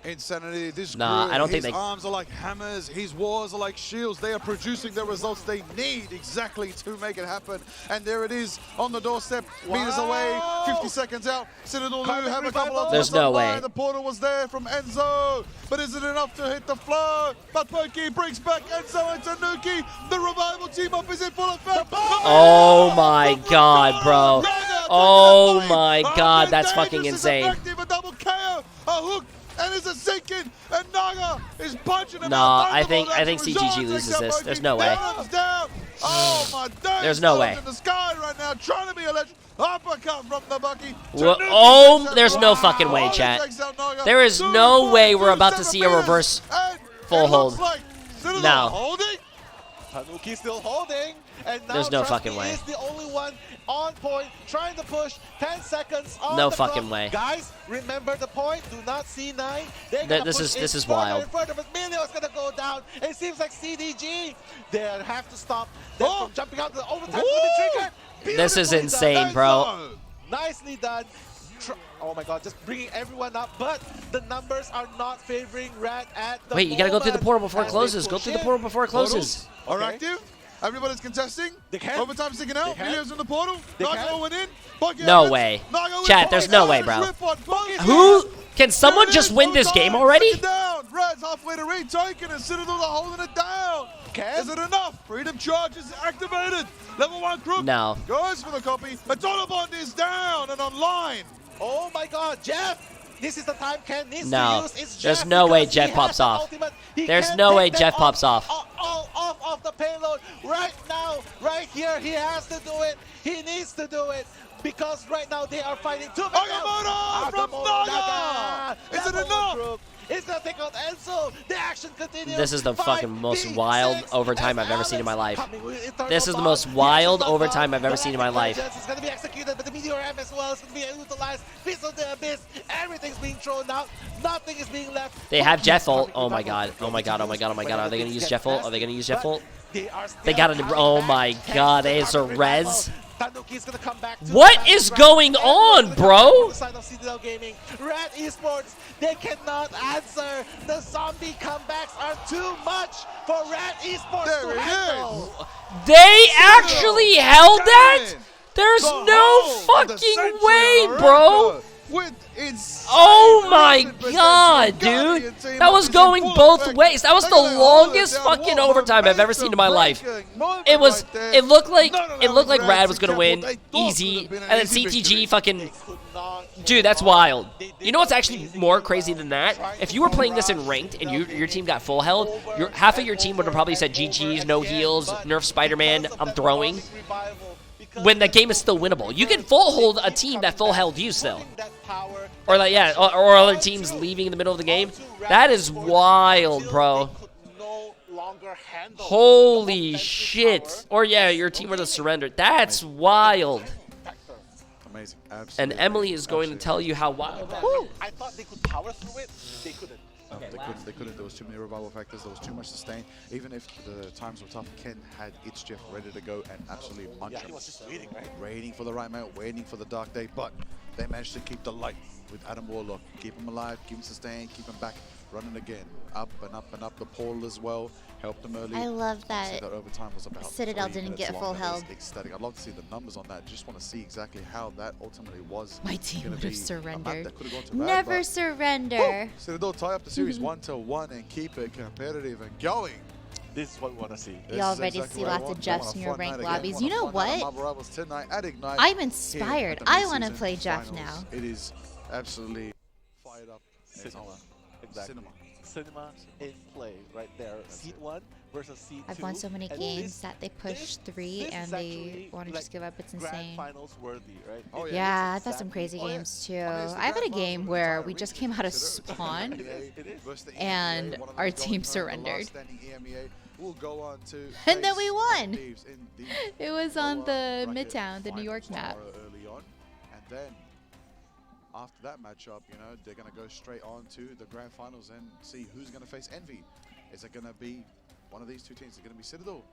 Insanity. This Nah, Groot, I don't think his they- arms are like hammers. His wars are like shields. They are producing the results they need exactly to make it happen. And there it is on the doorstep. Meters away. 50 seconds out. Citadel Lu have a couple of There's thoughts no online. way. The portal was there from Enzo, but is it enough to hit the flow? But Poki brings back Enzo and Tanuki. The revival team up is in full effect. Oh my god, bro. Oh my god, that's fucking insane. A double KO. A hook. And is it sinking? And Naga is punching him Nah, out. I think CTG loses this. There's no way. Oh my days. There's no way. In the sky right now, trying to be a legend. Uppercut from the Bucky. Oh, there's no fucking way, chat. There is no way we're about to see a reverse full hold. No. Holding. Tanuki still holding. And now There's no Trusty fucking way. is the only one on point, trying to push. 10 seconds on No the fucking clock. way. Guys, remember the point. Do not C9. This is wild. Further, but Emilio is gonna go down. It seems like CDG. They have to stop them from jumping out. The overtime will be triggered. This is Beautifully insane, done. bro. Nicely done. Oh my god, just bringing everyone up, but the numbers are not favoring Rat at the Wait, you gotta go through the moment portal before it as they closes. Go push through the in. portal before it closes. Are Okay. active. Everybody's contesting. They can. Overtime sticking out. They can. Videos in the portal. They Naga can. went in. Bucky No out. way. Naga went Chat, in. there's no way, Naga bro. rip on Bucky. Who can someone There it just is, win this overtime, game already? second down. Red's halfway to retake it, and Citadel are holding it down. Is it enough? Freedom charge is activated. Level 1 group No. goes for the copy. Bond is down and online. Oh my god, Jeff! This is the time Ken needs No. to use. It's There's Jeff no way because Jeff he pops has the off. ultimate. He There's can't no take way them Jeff pops off. Off of the payload. Right now, right here, he has to do it. He needs to do it. Because right now they are fighting two Agamotto from Naga! Is it enough? It's gonna take out Enzo. The action continues. This is the fucking most 5v6 wild overtime as I've ever seen in my Alex life. coming with eternal This is the bomb. most Yes, wild it's not overtime bomb. I've ever seen in my life. It's gonna be executed, but the Meteor M as well is gonna be utilized. Fist of the Abyss. Everything's being thrown out. Nothing is being left. They have Jeff ult. Oh my god. Oh my god. Oh my god. Oh my god. Are they gonna use Jeff ult? Are they gonna use Jeff ult? They got it. Oh my god. It's a res. Tanuki's gonna come back to What the is back. going on, bro? The side of Citadel Gaming. Red Esports, they cannot answer. The zombie comebacks are too much for Red Esports There to it handle. They actually held that? There's The no whole of the fucking century way, of bro. America With insane Oh my 100% god, Guardian dude. team That was is in going full both effect. ways. That was the Look at that, all longest down fucking wall, overtime I've ever seen in my life. momentum It was right there. it looked like None of it that looked was like Rad was Rad's gonna win example. They thought easy, it would've been an and then easy CTG victory. fucking Could not dude, that's move wild. on. They You know what's did actually amazing more job crazy than that? trying If to you were playing this in harass ranked and Citadel your team got Gaming full health, over half of and your team would have over probably and said over GG's, no again, heals, but nerf Spider-Man, because of I'm that throwing. Karmic Revival, because When the game is still winnable. You can full hold a team that full held you still. putting that power Or like yeah, or other teams leaving in the middle of the game. That is wild, bro. They could no longer handle Holy the offensive shit. power. Or yeah, your team would have surrendered. That's wild. Amazing. And Absolutely. Emily is going to tell you how wild that is. I thought they could power through it. They couldn't. No, they couldn't. There was too many revival factors. There was too much sustain. Even if the times were tough, Ken had its Jeff ready to go and absolutely munch Yeah, him. he was just waiting, right? Waiting for the right mate, waiting for the dark day. But they managed to keep the light with Adam Warlock. Keep him alive, keep him sustained, keep him back running again. Up and up and up. The portal as well helped them early. I love that overtime was about Citadel 3 didn't minutes get full long. That is health. ecstatic. I'd love to see the numbers on that. Just want to see exactly how that ultimately was. My team gonna would have be a map surrendered. that could've gone to Rad, Never but surrender. Citadel tie up the series 1-1 and keep it competitive and going. This is what we want to see. You already see lots of Jeffs in your ranked lobbies. You know what? I'm inspired. I want to play Jeff now. It is absolutely fired up. Cinema. Exactly. Cinema in play right there. Seed 1 versus Seed 2. I've won so many And games that they push 3 this and is they actually want to like just give up. It's Grand insane. finals worthy, right? Oh, It Yeah, is I've had some exactly- crazy Oh, yeah. games too. Oh, yeah, it's the I've had a grand game finals where of the we entire just region. came out of Citadel spawn versus the and EMEA, one of them our going team home, the last surrendered. standing EMEA will go on to And then face we won. Thieves in the It was lower on the bracket Midtown, the New York finals map. tomorrow early on. And then after that matchup, you know, they're going to go straight on to the grand finals and see who's going to face Envy. Is it going to be one of these two teams? Is it going to be Citadel?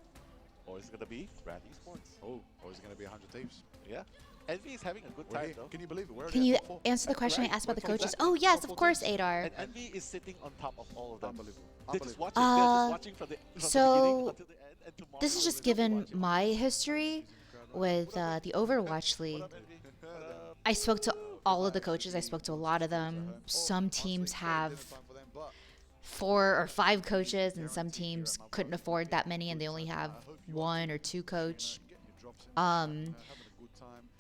Or is it going to be Rad Esports? Oh, or is it going to be 100 Thieves? Yeah. Envy is having a good We're time here. though. Can you believe it? We're Can already you at top 4. answer the question I Right, asked about the right, coaches? exactly. Oh yes, Top of 4 course, teams. Adar. And Envy is sitting on top of all of them. Unbelievable. They're just Unbelievable. watching, they're Uh, just watching from the beginning so until the end. And tomorrow This is just they're gonna given watch it. my history with the Overwatch League. I spoke to all of the coaches. I spoke to a lot of them. Some teams have 4 or 5 coaches, and some teams couldn't afford that many, and they only have 1 or 2 coach.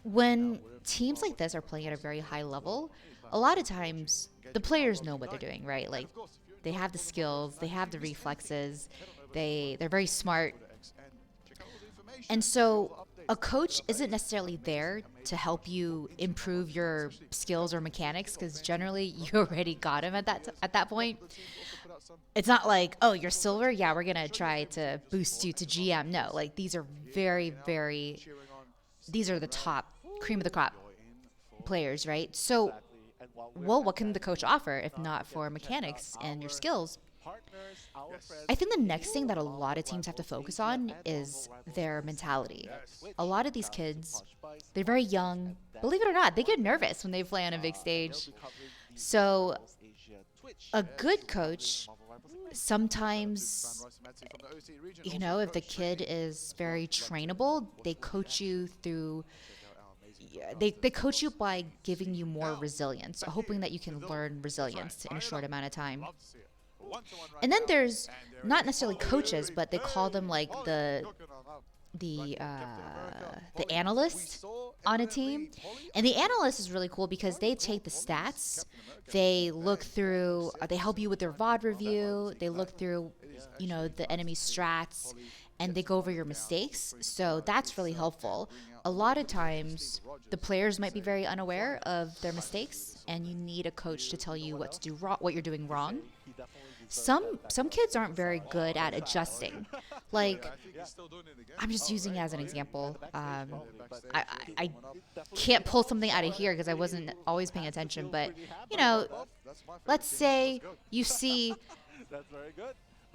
When teams like this are playing at a very high level, a lot of times the players know what they're doing, right? Like they have the skills, they have the reflexes, they're very smart. And so a coach isn't necessarily there to help you improve your skills or mechanics, because generally you already got them at that point. It's not like, oh, you're silver, yeah, we're gonna try to boost you to GM. No, like these are these are the top cream of the crop players, right? So, And while we're well, at what can that, the coach offer if not for mechanics and your skills? partners, our friends, I think the next thing that a lot of teams have to focus on is their mentality. A lot of these kids, they're very young. Believe it or not, they get nervous when they play on a big stage. So a good coach sometimes, you know, if the kid is very trainable, they coach you through, they coach you by giving you more resilience, hoping that you can learn resilience in a short amount of time. And then there's not necessarily coaches, but they call them like the analyst on a team. And the analyst is really cool because they take the stats, they look through, they help you with their VOD review, they look through, you know, the enemy strats, and they go over your mistakes. So that's really helpful. A lot of times the players might be very unaware of their mistakes, and you need a coach to tell you what to do wrong, what you're doing wrong. Some kids aren't very good at adjusting. Like, I'm just using it as an example. I can't pull something out of here because I wasn't always paying attention. But, you know, let's say you see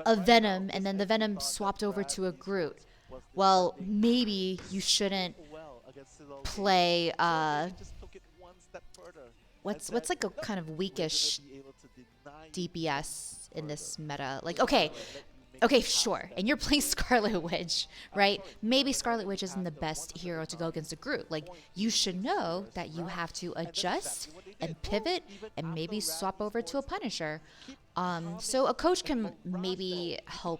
a Venom and then the Venom swapped over to a Groot. Well, maybe you shouldn't play, what's like a kind of weakish DPS in this meta? Like, okay, sure. And you're playing Scarlet Witch, right? Maybe Scarlet Witch isn't the best hero to go against a Groot. Like, you should know that you have to adjust and pivot and maybe swap over to a Punisher. So a coach can maybe help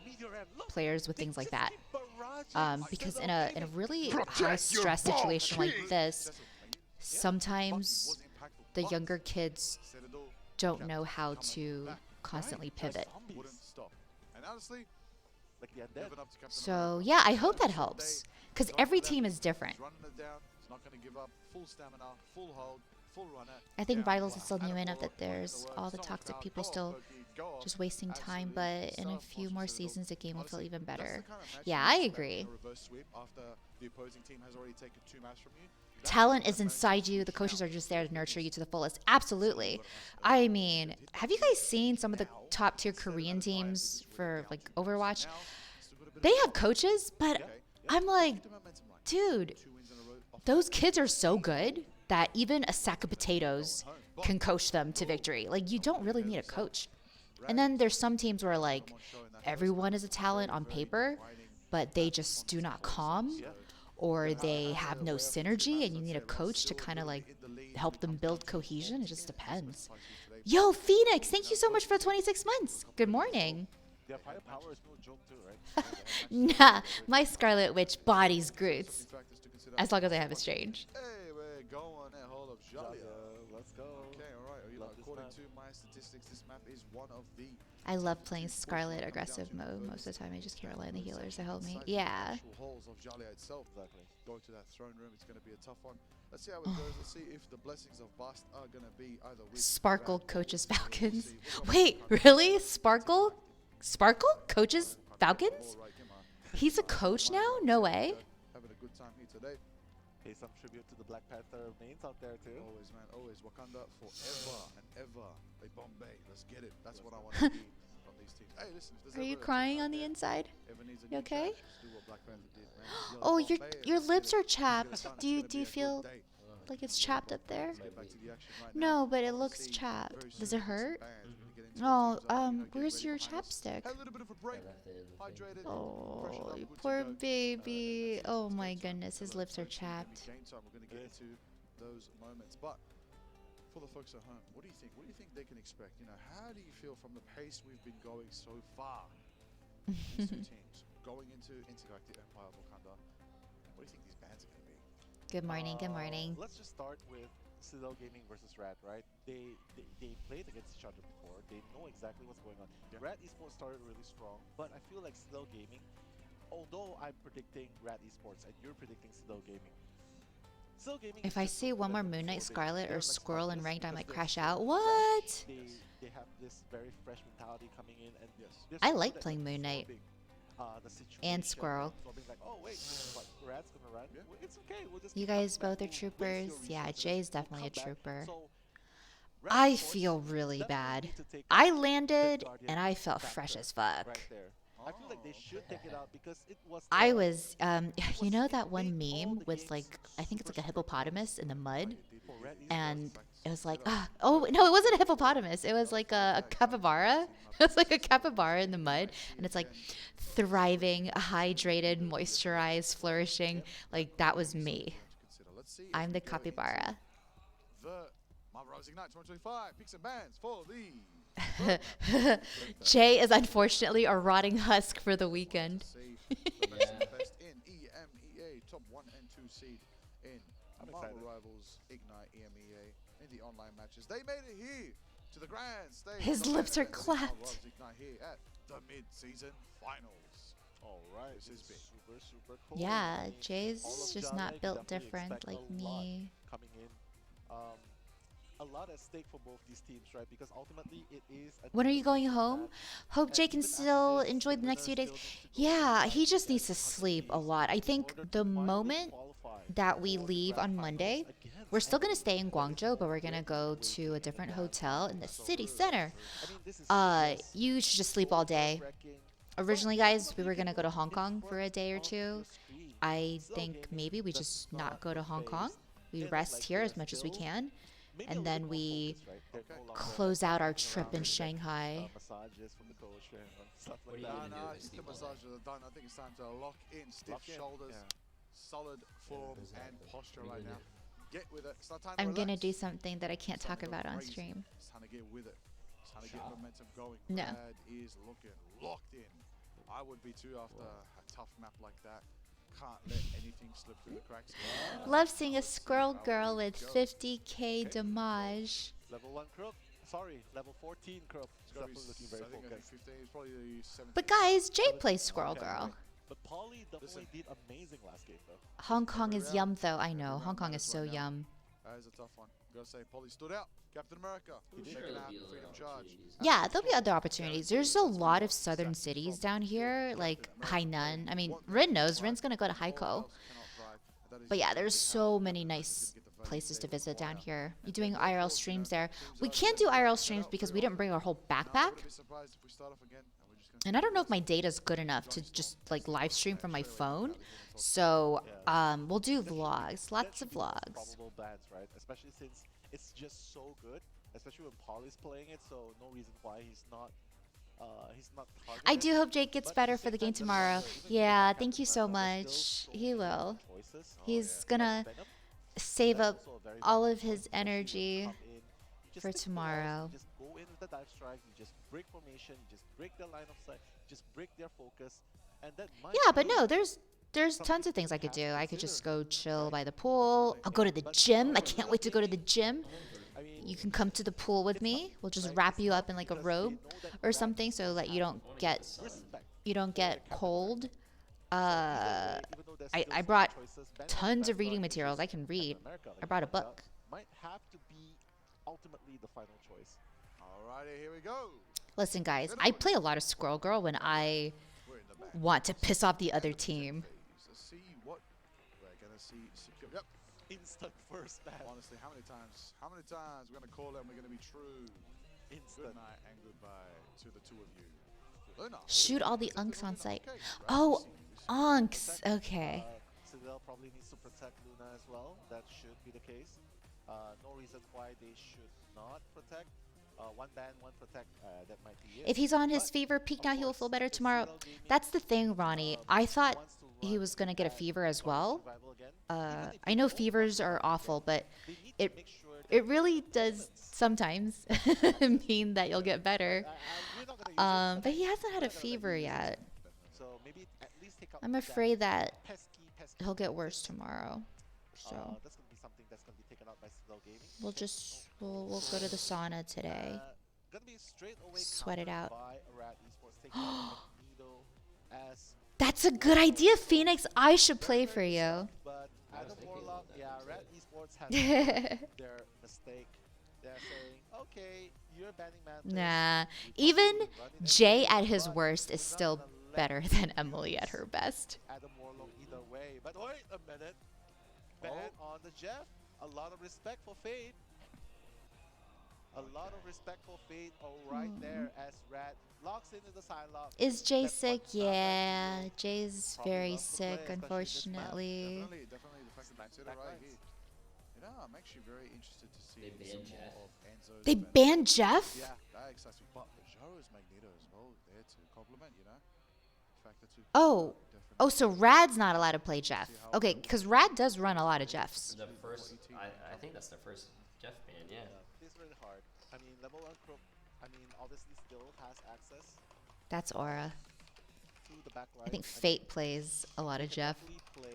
players with things like that. Because in a really high stress situation like this, sometimes the younger kids don't know how to constantly pivot. So yeah, I hope that helps, because every team is different. I think Vitals is still new enough that there's all the toxic people still just wasting time, but in a few more seasons the game will feel even better. Yeah, I agree. Talent is inside you. The coaches are just there to nurture you to the fullest. Absolutely. I mean, have you guys seen some of the top tier Korean teams for like Overwatch? They have coaches, but I'm like, dude, those kids are so good that even a sack of potatoes can coach them to victory. Like, you don't really need a coach. And then there's some teams where, like, everyone is a talent on paper, but they just do not calm, or they have no synergy, and you need a coach to kind of, like, help them build cohesion. It just depends. Yo, Phoenix, thank you so much for 26 months. Good morning. Their firepower is no joke too, right? Nah, my Scarlet Witch bodies Groots. As long as I have a strange. Hey, we're going there. Hold up, Jalia. Let's go. Okay, all right. According to my statistics, this map is one of the... I love playing Scarlet aggressive mode. Most of the time, I just can't rely on the healers to help me. Yeah. Halls of Jalia itself. Exactly. Going to that throne room, it's going to be a tough one. Let's see how it goes. Let's see if the blessings of Bast are going to be either with Sparkle coaches Falcons. Wait, really? Sparkle? Sparkle coaches Falcons? He's a coach now? No way. Having a good time here today. Pay some tribute to the Black Panther mains out there too. Always, man, always. Wakanda forever and ever. They Bombay. Let's get it. That's what I want to be from these teams. Hey, listen. Are you crying on the inside? You okay? Do what Black Panther did, man. Oh, your lips are chapped. Do you feel like it's chapped up there? No, but it looks chapped. Does it hurt? Oh, where's your chapstick? Oh, you poor baby. Oh my goodness, his lips are chapped. We're going to get into those moments, but for the folks at home, what do you think? What do you think they can expect? You know, how do you feel from the pace we've been going so far? These two teams going into Intergalactic Empire of Wakanda. What do you think these bands are going to be? Good morning. Good morning. Let's just start with Citadel Gaming versus Rat, right? They played against each other before. They know exactly what's going on. Yeah. Rat Esports started really strong, but I feel like Citadel Gaming, although I'm predicting Rat Esports and you're predicting Citadel Gaming, if I see one more Moon Knight Scarlet or Squirrel in ranked, I might crash out. What? They have this very fresh mentality coming in, and I like playing Moon Knight. And Squirrel. Like, oh, wait, Rat's gonna run. It's okay. We'll just you guys both are troopers. Yeah, Jay's definitely a trooper. I feel really bad. I landed and I felt fresh as fuck. I feel like they should take it out because it was. I was, you know that one meme with like, I think it's like a hippopotamus in the mud, and it was like, oh no, it wasn't a hippopotamus. It was like a capybara. It was like a capybara in the mud, and it's like thriving, hydrated, moisturized, flourishing. Like that was me. I'm the capybara. Picks and bans for the Jay is unfortunately a rotting husk for the weekend. Best in EMEA, top 1 and 2 seed in Marvel Rivals, Ignite EMEA in the online matches. They made it here to the grand stage. His lips are clapped. Ignite here at the mid-season finals. All right, this is big. Super cool. Yeah, Jay's just not built different like me. Coming in. A lot at stake for both these teams, right? Because ultimately it is. When are you going home? Hope Jay can still enjoy the next few days. Yeah, he just needs to sleep a lot. I think the moment that we leave on Monday, we're still going to stay in Guangzhou, but we're going to go to a different hotel in the city center. You should just sleep all day. Originally, guys, we were going to go to Hong Kong for a day or two. I think maybe we just not go to Hong Kong. We rest here as much as we can. And then we close out our trip in Shanghai. Massages from the coach and stuff like No, that. I think the massages are done. I think it's time to lock in stiff shoulders, solid form and posture right now. Get with it. It's not time to I'm gonna relax. do something that I can't talk about on stream. It's time to get with it. It's time to get momentum going. No. Brad is looking locked in. I would be too after a tough map like that. Can't let anything slip through the cracks. Love seeing a squirrel girl with 50k damage. Level 1 Crook. Sorry, level 14 Crook. Definitely looking very focused. But guys, Jay plays squirrel girl. But Polly definitely did amazing last game though. Hong Kong is yum though. I know. Hong Kong is so yum. That is a tough one. Gotta say, Polly stood out. Captain America. Freedom Charge. Yeah, there'll be other opportunities. There's a lot of southern cities down here, like Hainan. I mean, Rin knows. Rin's gonna go to Haikou. But yeah, there's so many nice places to visit down here. You're doing IRL streams there. We can't do IRL streams because we didn't bring our whole backpack. And I don't know if my data's good enough to just like live stream from my phone. So we'll do vlogs, lots of vlogs. Probable bans, right? Especially since it's just so good, especially when Paul's playing it. So no reason why he's not targeted. I do hope Jake gets better for the game tomorrow. Yeah, thank you so much. He will. He's gonna save up all of his energy for tomorrow. Just go in with the dive strike, you just break formation, you just break their line of sight, just break their focus, and that might Yeah, but no, there's tons of things I could do. I could just go chill by the pool. I'll go to the gym. I can't wait to go to the gym. You can come to the pool with me. We'll just wrap you up in like a robe or something so that you don't get cold. I brought tons of reading materials. I can read. I brought a book. Might have to be ultimately the final choice. Alrighty, here we go. Listen, guys, I play a lot of Squirrel Girl when I want to piss off the other team. Let's see what we're gonna see. Secure. Yep. Instant first ban. Honestly, how many times we're gonna call it and we're gonna be true? Good night and goodbye to the two of you. Luna. Shoot all the unks on site. Oh, unks. Okay. Citadel probably needs to protect Luna as well. That should be the case. No reason why they should not protect. One ban, one protect. That might be it. If he's on his fever peak now, he will feel better tomorrow. That's the thing, Ronnie. I thought he was going to get a fever as well. I know fevers are awful, but it really does sometimes mean that you'll get better. But he hasn't had a fever yet. I'm afraid that he'll get worse tomorrow. So that's going to be something that's going to be taken out by Citadel Gaming. we'll go to the sauna today. Gonna be straight away Sweat it out. by Rat Esports, taking out Magneto as That's a good idea, Phoenix. I should play for you. But Adam Warlock, yeah, Rat Esports has made their mistake. They're saying, okay, you're banning Mantis. Nah. Even Jay at his worst is still better than Emily at her best. Adam Warlock either way. But wait a minute. Ban on the Jeff. A lot of respect for Fade. A lot of respect for Fade right there as Rat locks into the side lock. Is Jay sick? Yeah, Jay's very sick, unfortunately. Definitely the fact that that's it right here. You know, I'm actually very interested to see some more of Enzo's They banned Jeff? Yeah, that excites me. But Joe's Magneto as well there to compliment, you know. The fact that Oh, so Rad's not allowed to play Jeff. Okay, because Rad does run a lot of Jeffs. The first, I think that's the first Jeff ban, yeah. It's really hard. I mean, level 1 Crook, obviously still has access That's Aura. to the backline. I think Fate plays a lot of Jeff. Play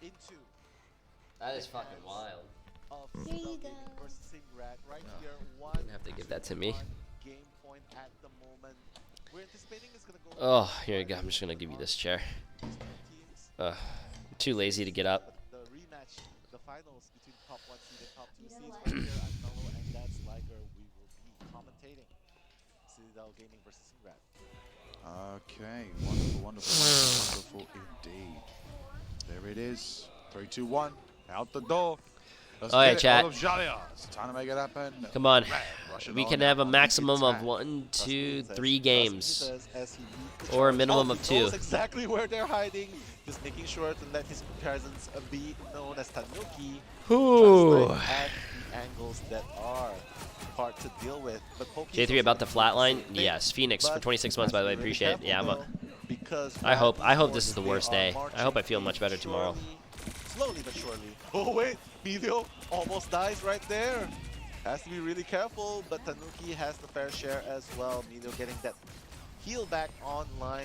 into That is fucking wild. There you go. versus Rat right here. You'd have to give that to me. Game point at the moment. We're anticipating it's gonna go. Oh, here you go. I'm just gonna give you this chair. I'm too lazy to get up. The rematch, the finals between top 1 seed and top 2 seeds right here at Mellow, and that's Liger. We will be commentating Citadel Gaming versus Rat. Okay, wonderful indeed. There it is. 3, 2, 1, out the door. Let's Oh yeah, get it. chat. All of Jalia. It's time to make it happen. Come on. Rushing We on can now. have a maximum of Attack. 1, 2, Says- 3 games. says as he leads the Or a charge. minimum Oh, of he knows 2. exactly where they're hiding. Just making sure to let his comparisons be known as Tanuki. Ooh. Translate at the angles that are hard to deal with. But J3 about the flatline? Yes. Phoenix for 26 months, by the way. Appreciate it. Yeah, I hope this is the worst day. I hope I feel much better tomorrow. Slowly but surely. Oh wait, Medio almost dies right there. Has to be really careful, but Tanuki has the fair share as well. Medio getting that heal back online.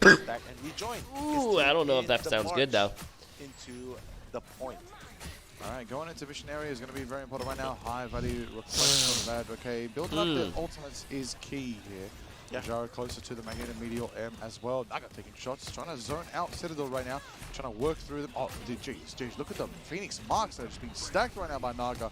Back and rejoin. Ooh, I don't know if that sounds good though. Into the point. Alright, going into Vision area is going to be very important right now. High value reflection of bad. Okay, building up the ultimates is key here. Yeah. Jaro closer to the Magneto Meteor M as well. Naga taking shots, trying to zone out Citadel right now, trying to work through them. Oh, jeez, look at the Phoenix marks that are just being stacked right now by Naga.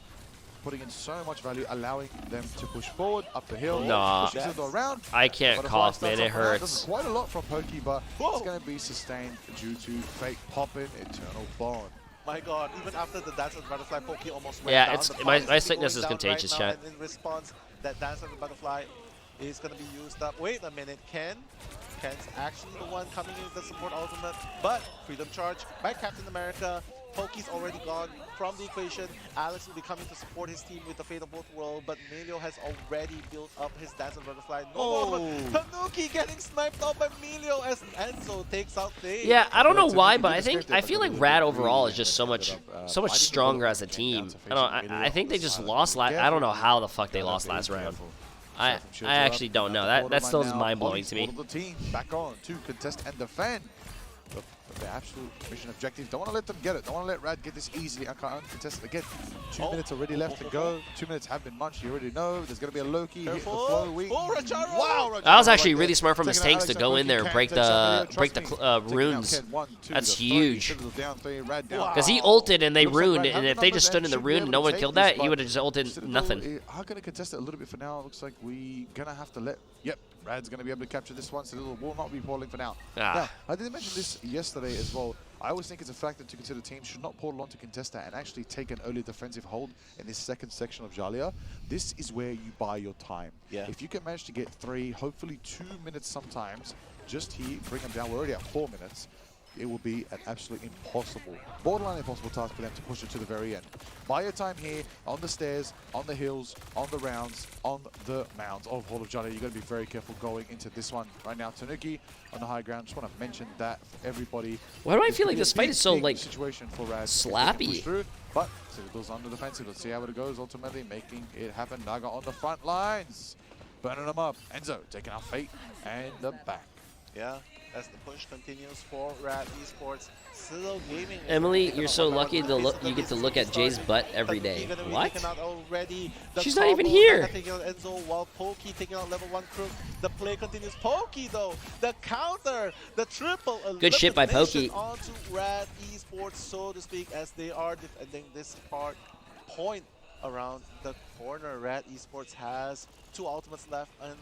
Putting in so much value, allowing them to push forward up the hill. Nah. Pushing Citadel around. I can't Butterfly cough, man. starts It off around. Does hurts. quite a lot from Pokey, but it's going to be sustained due to Fate popping Eternal Bond. My god, even after the Dance of the Butterfly, Pokey almost went Yeah, down. it's The my Fox is sickness going is down contagious, right now, chat. and in response, that Dance of the Butterfly is going to be used up. Wait a minute, Ken's actually the one coming in with the support ultimate, but Freedom Charge by Captain America. Poki's already gone from the equation. Alex will be coming to support his team with the Fate of Both Worlds, but Melio has already built up his Dance of Butterfly. Tanuki getting sniped out by Melio as Enzo takes out Fate. Yeah, I don't know why, but I feel like Rad overall is just so much stronger as a team. I think they just lost I don't know how the fuck they lost last round. I actually don't know. That still is mind blowing to me. Back on to contest and defend. The absolute mission objective. Don't want to let them get it. Don't want to let Rad get this easily uncontested again. 2 minutes already left to go. 2 minutes have been munched. You already know. There's going to be a Loki hit the flow. Wow, that was actually really smart from his tanks to go in there and break the runes. That's huge. Because he ulted and they ruined it, and if they just stood in the rune and no one killed that, he would have just ulted nothing. I'm going to contest it a little bit for now. Looks like we're going to have to let... Yep. Rad's going to be able to capture this one, so it will not be portaling for now. Now, I did mention this yesterday as well. I always think it's a factor to consider teams should not portal on to contest that and actually take an early defensive hold in this second section of Jalia. This is where you buy your time. Yeah. If you can manage to get 3, hopefully 2 minutes sometimes, just here, bring them down. We're already at 4 minutes. It will be an absolutely impossible, borderline impossible task for them to push it to the very end. Buy your time here, on the stairs, on the hills, on the rounds, on the mounds of Hall of Jada. You've got to be very careful going into this one. Right now, Tanuki on the high ground. Just want to mention that for everybody. Why do I feel like this fight is so, like, situation for Raz slappy? Through, but Citadel's on the defensive. Let's see how it goes, ultimately making it happen. Naga on the front lines, burning them up. Enzo taking out Fate and the back. Yeah, as the push continues for Rad Esports. Citadel Gaming. Emily, you're so lucky you get to look at Jay's butt every day. What? She's not even here. Taking out Enzo while Poki taking out level 1 Crook. The play continues. Poki though, the counter, the triple. Good shit by Poki. Onto Rad Esports, so to speak, as they are defending this hard point around the corner. Rad Esports has 2 ultimates left and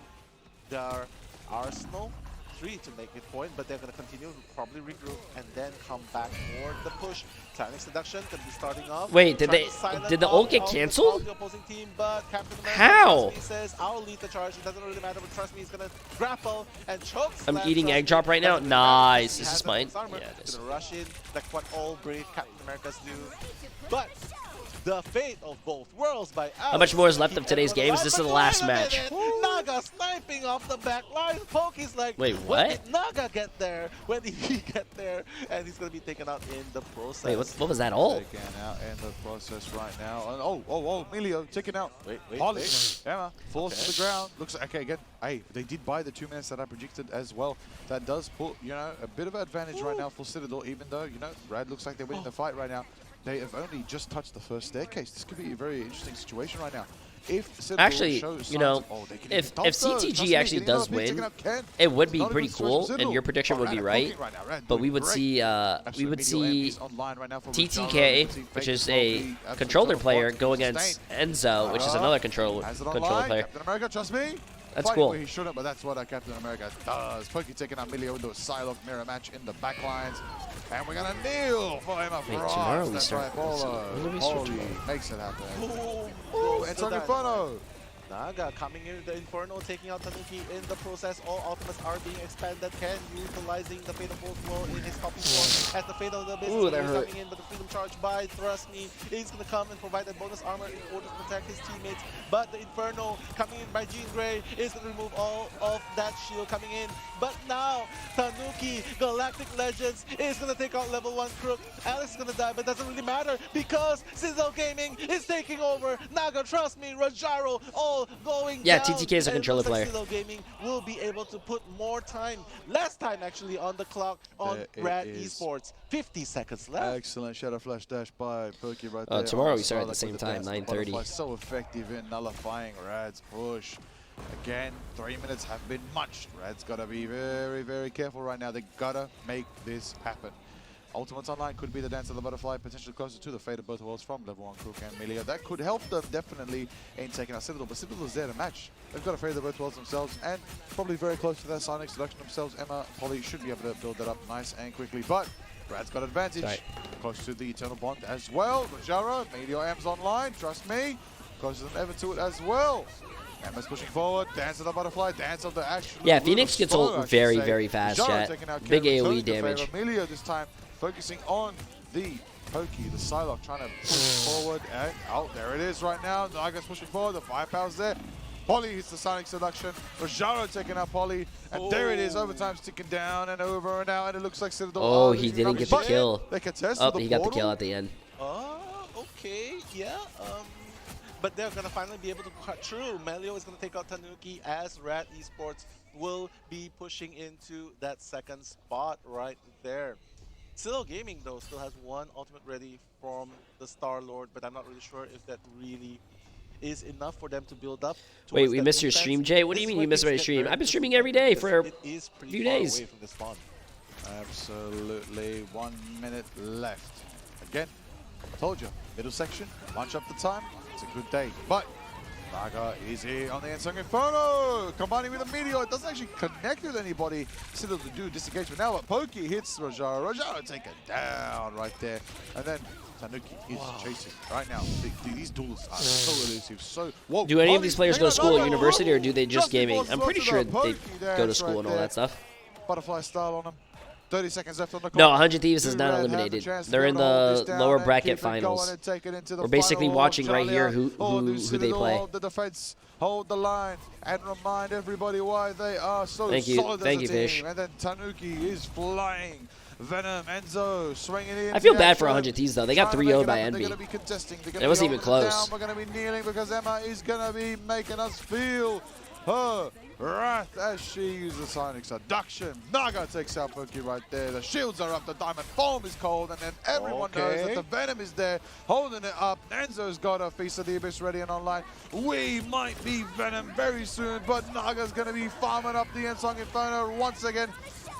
their arsenal. 3 to make it point, but they're going to continue, probably regroup, and then come back for the push. Climbing Seduction could be starting off. Wait, did the ult get canceled? The opposing team, but Captain America, how? He says, I'll lead the charge. It doesn't really matter, but trust me, he's going to grapple and choke. I'm eating egg drop right now. Nice. Is this mine? Yeah, it is. Going to rush in, like what all brave Captain Americas do. But the Fate of Both Worlds by Alex. How much more is left of today's games? This is the last match. Naga sniping off the back line. Poki's like, wait, what? When did Naga get there? When did he get there? And he's going to be taken out in the process. Wait, what was that all? Taken out in the process right now. And oh, Melio taken out. Wait. Emma falls to the ground. Looks like, okay, again, hey, they did buy the 2 minutes that I predicted as well. That does put, you know, a bit of advantage right now for Citadel, even though, you know, Rad looks like they're winning the fight right now. They have only just touched the first staircase. This could be a very interesting situation right now. If Citadel actually, shows you know, if CTG actually does win, it would be pretty cool, and your prediction would be right. But we would see TTK, which is a controller player, go against Enzo, which is another controller player. Captain America, trust me. That's cool. He shouldn't, but that's what Captain America does. Poki taking out Melio into a Psylocke mirror match in the back lines. And we're going to kneel for Emma Frost. Tomorrow we that's start. right, Paulo makes it happen. Ooh, and so Inferno. Naga coming in with the Inferno, taking out Tanuki in the process. All ultimates are being expanded. Ken utilizing the Fate of Both Worlds in his copy form as the Fate of the Business coming in, but the Freedom Charge by Trust Me is going to come and provide a bonus armor in order to protect his teammates. But the Inferno coming in by Jean Grey is going to remove all of that shield coming in. But now Tanuki, Galactic Legends, is going to take out level 1 Crook. Alex is going to die, but it doesn't really matter because Citadel Gaming is taking over. Naga, Trust Me, Rajaro, all going down. TTK is a controller player. Citadel Gaming will be able to put more time, less time actually, on the clock on Rad Esports. 50 seconds left. Excellent Shadow Flash dash by Poki right there. Tomorrow we start at the same time, 9:30. So effective in nullifying Rad's push. Again, 3 minutes have been munched. Rad's got to be very, very careful right now. They got to make this happen. Ultimates Online could be the Dance of the Butterfly, potentially closer to the Fate of Both Worlds from level 1 Crook and Melio. That could help them definitely in taking out Citadel, but Citadel is there to match. They've got a Fate of Both Worlds themselves and probably very close to their Sonic Seduction themselves. Emma, Polly should be able to build that up nice and quickly, but Rad's got advantage. Right. Close to the Eternal Bond as well. Rajara, Meteor M's online, trust me. Closer than ever to it as well. Emma's pushing forward, dance of the butterfly, dance of the action. Yeah, Phoenix gets ult very fast, chat. Big AoE damage. Emilio this time focusing on the Pokey, the Psylocke trying to push forward. And, oh, there it is right now. Naga's pushing forward, the firepower's there. Polly hits the Sonic Seduction. Rojaro taking out Polly. And there it is, overtime's ticking down and over and out. And it looks like Citadel. Oh, he didn't get the kill. They contest oh, he got the kill at the end. Okay, yeah. But they're going to finally be able to cut through. Melio is going to take out Tanuki as Rat Esports will be pushing into that second spot right there. Citadel Gaming, though, still has one ultimate ready from the Star-Lord, but I'm not really sure if that really is enough for them to build up. Wait, we missed your stream, Jay? What do you mean you missed my stream? I've been streaming every day for a few days. Absolutely. 1 minute left. Again, I told you, middle section, bunch up the time. It's a good day. But Naga is here on the Ensong Inferno, combining with a Meteor. It doesn't actually connect with anybody. Still to do disengagement now, but Pokey hits Rojaro. Rojaro take it down right there. And then Tanuki is chasing right now. These duels are so elusive. So whoa, do any of these players go to school at university, or do they just gaming? I'm pretty sure they go to school and all that stuff. Butterfly style on them. 30 seconds left on the clock. No, 100 Thieves is not eliminated. They're in the lower bracket finals. We're basically watching right here who they play. Hold the defense, hold the line, and remind everybody why they are so solid as a team. Fish. And then Tanuki is flying. Venom, Enzo swinging in. I feel bad for 100 Thieves though. They got 3-0 by Envy. It wasn't even close. We're going to be kneeling because Emma is going to be making us feel her wrath as she uses Sonic Seduction. Naga takes out Pokey right there. The shields are up, the Diamond Bomb is cold, and then everyone knows that the Venom is there, holding it up. Enzo's got a Feast of the Abyss ready and online. We might be Venom very soon, but Naga's going to be farming up the Ensong Inferno once again.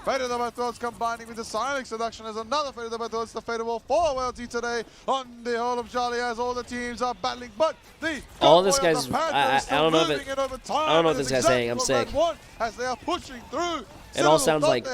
Fate of the Battlelords combining with the Sonic Seduction as another Fate of the Battlelords, the Fate of all 4 royalty today on the whole of Charlie as all the teams are battling, but the all this guy's I don't know if this guy's saying. I'm sick. As they are pushing through. It all sounds like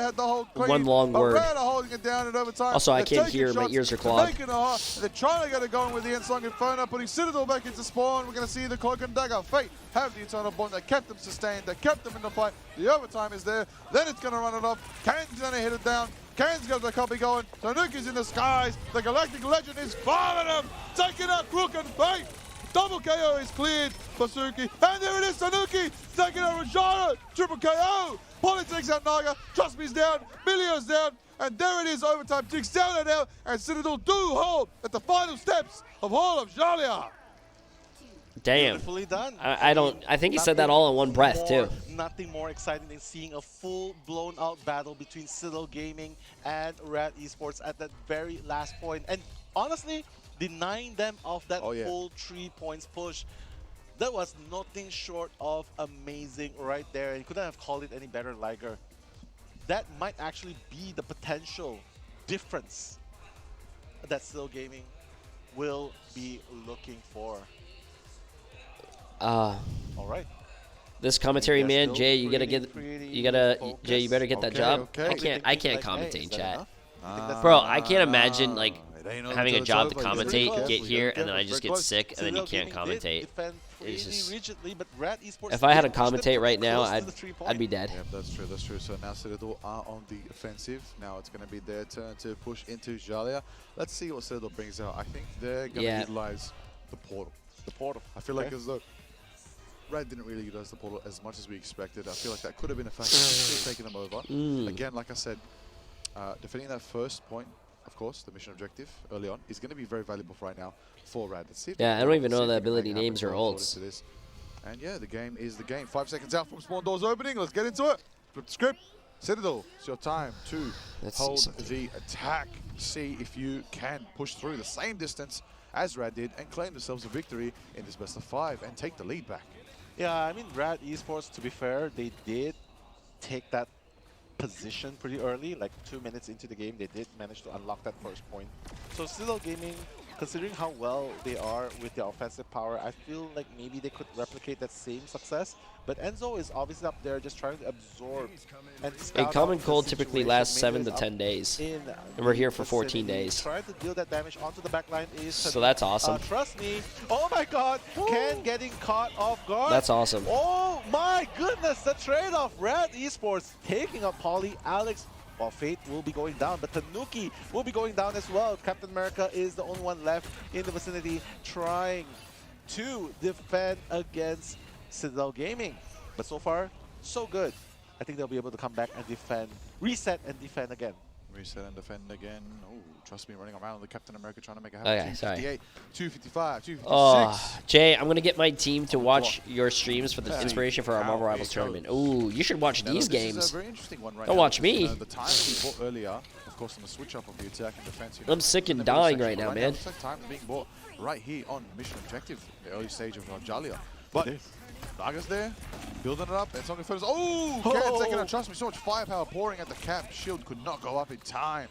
one long word. Also, I can't hear. My ears are clogged. They're trying to get it going with the Ensong Inferno, putting Citadel back into spawn. We're going to see the Cloak and Dagger. Fate have the Eternal Bond that kept them sustained, that kept them in the fight. The overtime is there. Then it's going to run it off. Kane's going to hit it down. Kane's got the copy going. Tanuki's in the skies. The Galactic Legend is farming him. Taking out Crook and Fate. Double KO is cleared for Suki. And there it is, Tanuki taking out Rojaro. Triple KO. Polly takes out Naga. Trust me's down. Milio's down. And there it is, overtime ticks down and out. And Citadel do hold at the final steps of Hall of Jalia. Damn. Beautifully done. I think he said that all in one breath, too. Nothing more exciting than seeing a full blown out battle between Citadel Gaming and Rat Esports at that very last point. And honestly, denying them of that full 3 points push. That was nothing short of amazing right there. And you couldn't have called it any better, Liger. That might actually be the potential difference that Citadel Gaming will be looking for. All right. This commentary, man, Jay, you better get that job. I can't commentate, chat. Bro, I can't imagine like having a job to commentate, get here, and then I just get sick, and then you can't commentate. If I had to commentate right now, I'd be dead. Yeah, that's true, that's true. So now Citadel are on the offensive. Now it's going to be their turn to push into Jalia. Let's see what Citadel brings out. I think they're going to utilize the portal. The portal. I feel like as though Red didn't really utilize the portal as much as we expected. I feel like that could have been a factor still taking them over. Again, like I said, defending that first point, of course, the mission objective early on is going to be very valuable right now for Rad. Yeah, I don't even know the ability names or ults. And yeah, the game is the game. 5 seconds out from spawn doors opening. Let's get into it. Flip the script. Citadel, it's your time to hold the attack. See if you can push through the same distance as Rad did and claim themselves a victory in this best of 5 and take the lead back. Yeah, I mean, Rad Esports, to be fair, they did take that position pretty early, like 2 minutes into the game. They did manage to unlock that first point. So Citadel Gaming considering how well they are with their offensive power, I feel like maybe they could replicate that same success. But Enzo is obviously up there just trying to absorb and A scout common out the cold typically situation. lasts Maybe 7 to it's 10 up days. in And we're the here for 14 vicinity. days. Trying to deal that damage onto the backline is So that's awesome. trust me. Oh my god, Ken getting caught off guard. That's awesome. Oh my goodness, the trade-off. Red Esports taking up Poly. Alex, well, Fate will be going down, but Tanuki will be going down as well. Captain America is the only one left in the vicinity trying to defend against Citadel Gaming. But so far, so good. I think they'll be able to come back and defend, reset and defend again. Reset and defend again. Oh, trust me, running around with the Captain America trying to make it happen. Okay, sorry. 258, 255, 256. Oh, Jay, I'm gonna get my team to watch your streams for the inspiration for our Marvel Rivals tournament. Ooh, you should watch these games. This is a very interesting one right Don't now watch because, me. the time we bought earlier, of course, on the switch up of the attack and defense. I'm sick and in the middle dying section, right but now, man. looks like time is being bought right here on mission objective, the early stage of Jalia. But Naga's there, building it up, and something first. Oh, Can't take it out. Trust me, so much firepower pouring at the cap. Shield could not go up in time.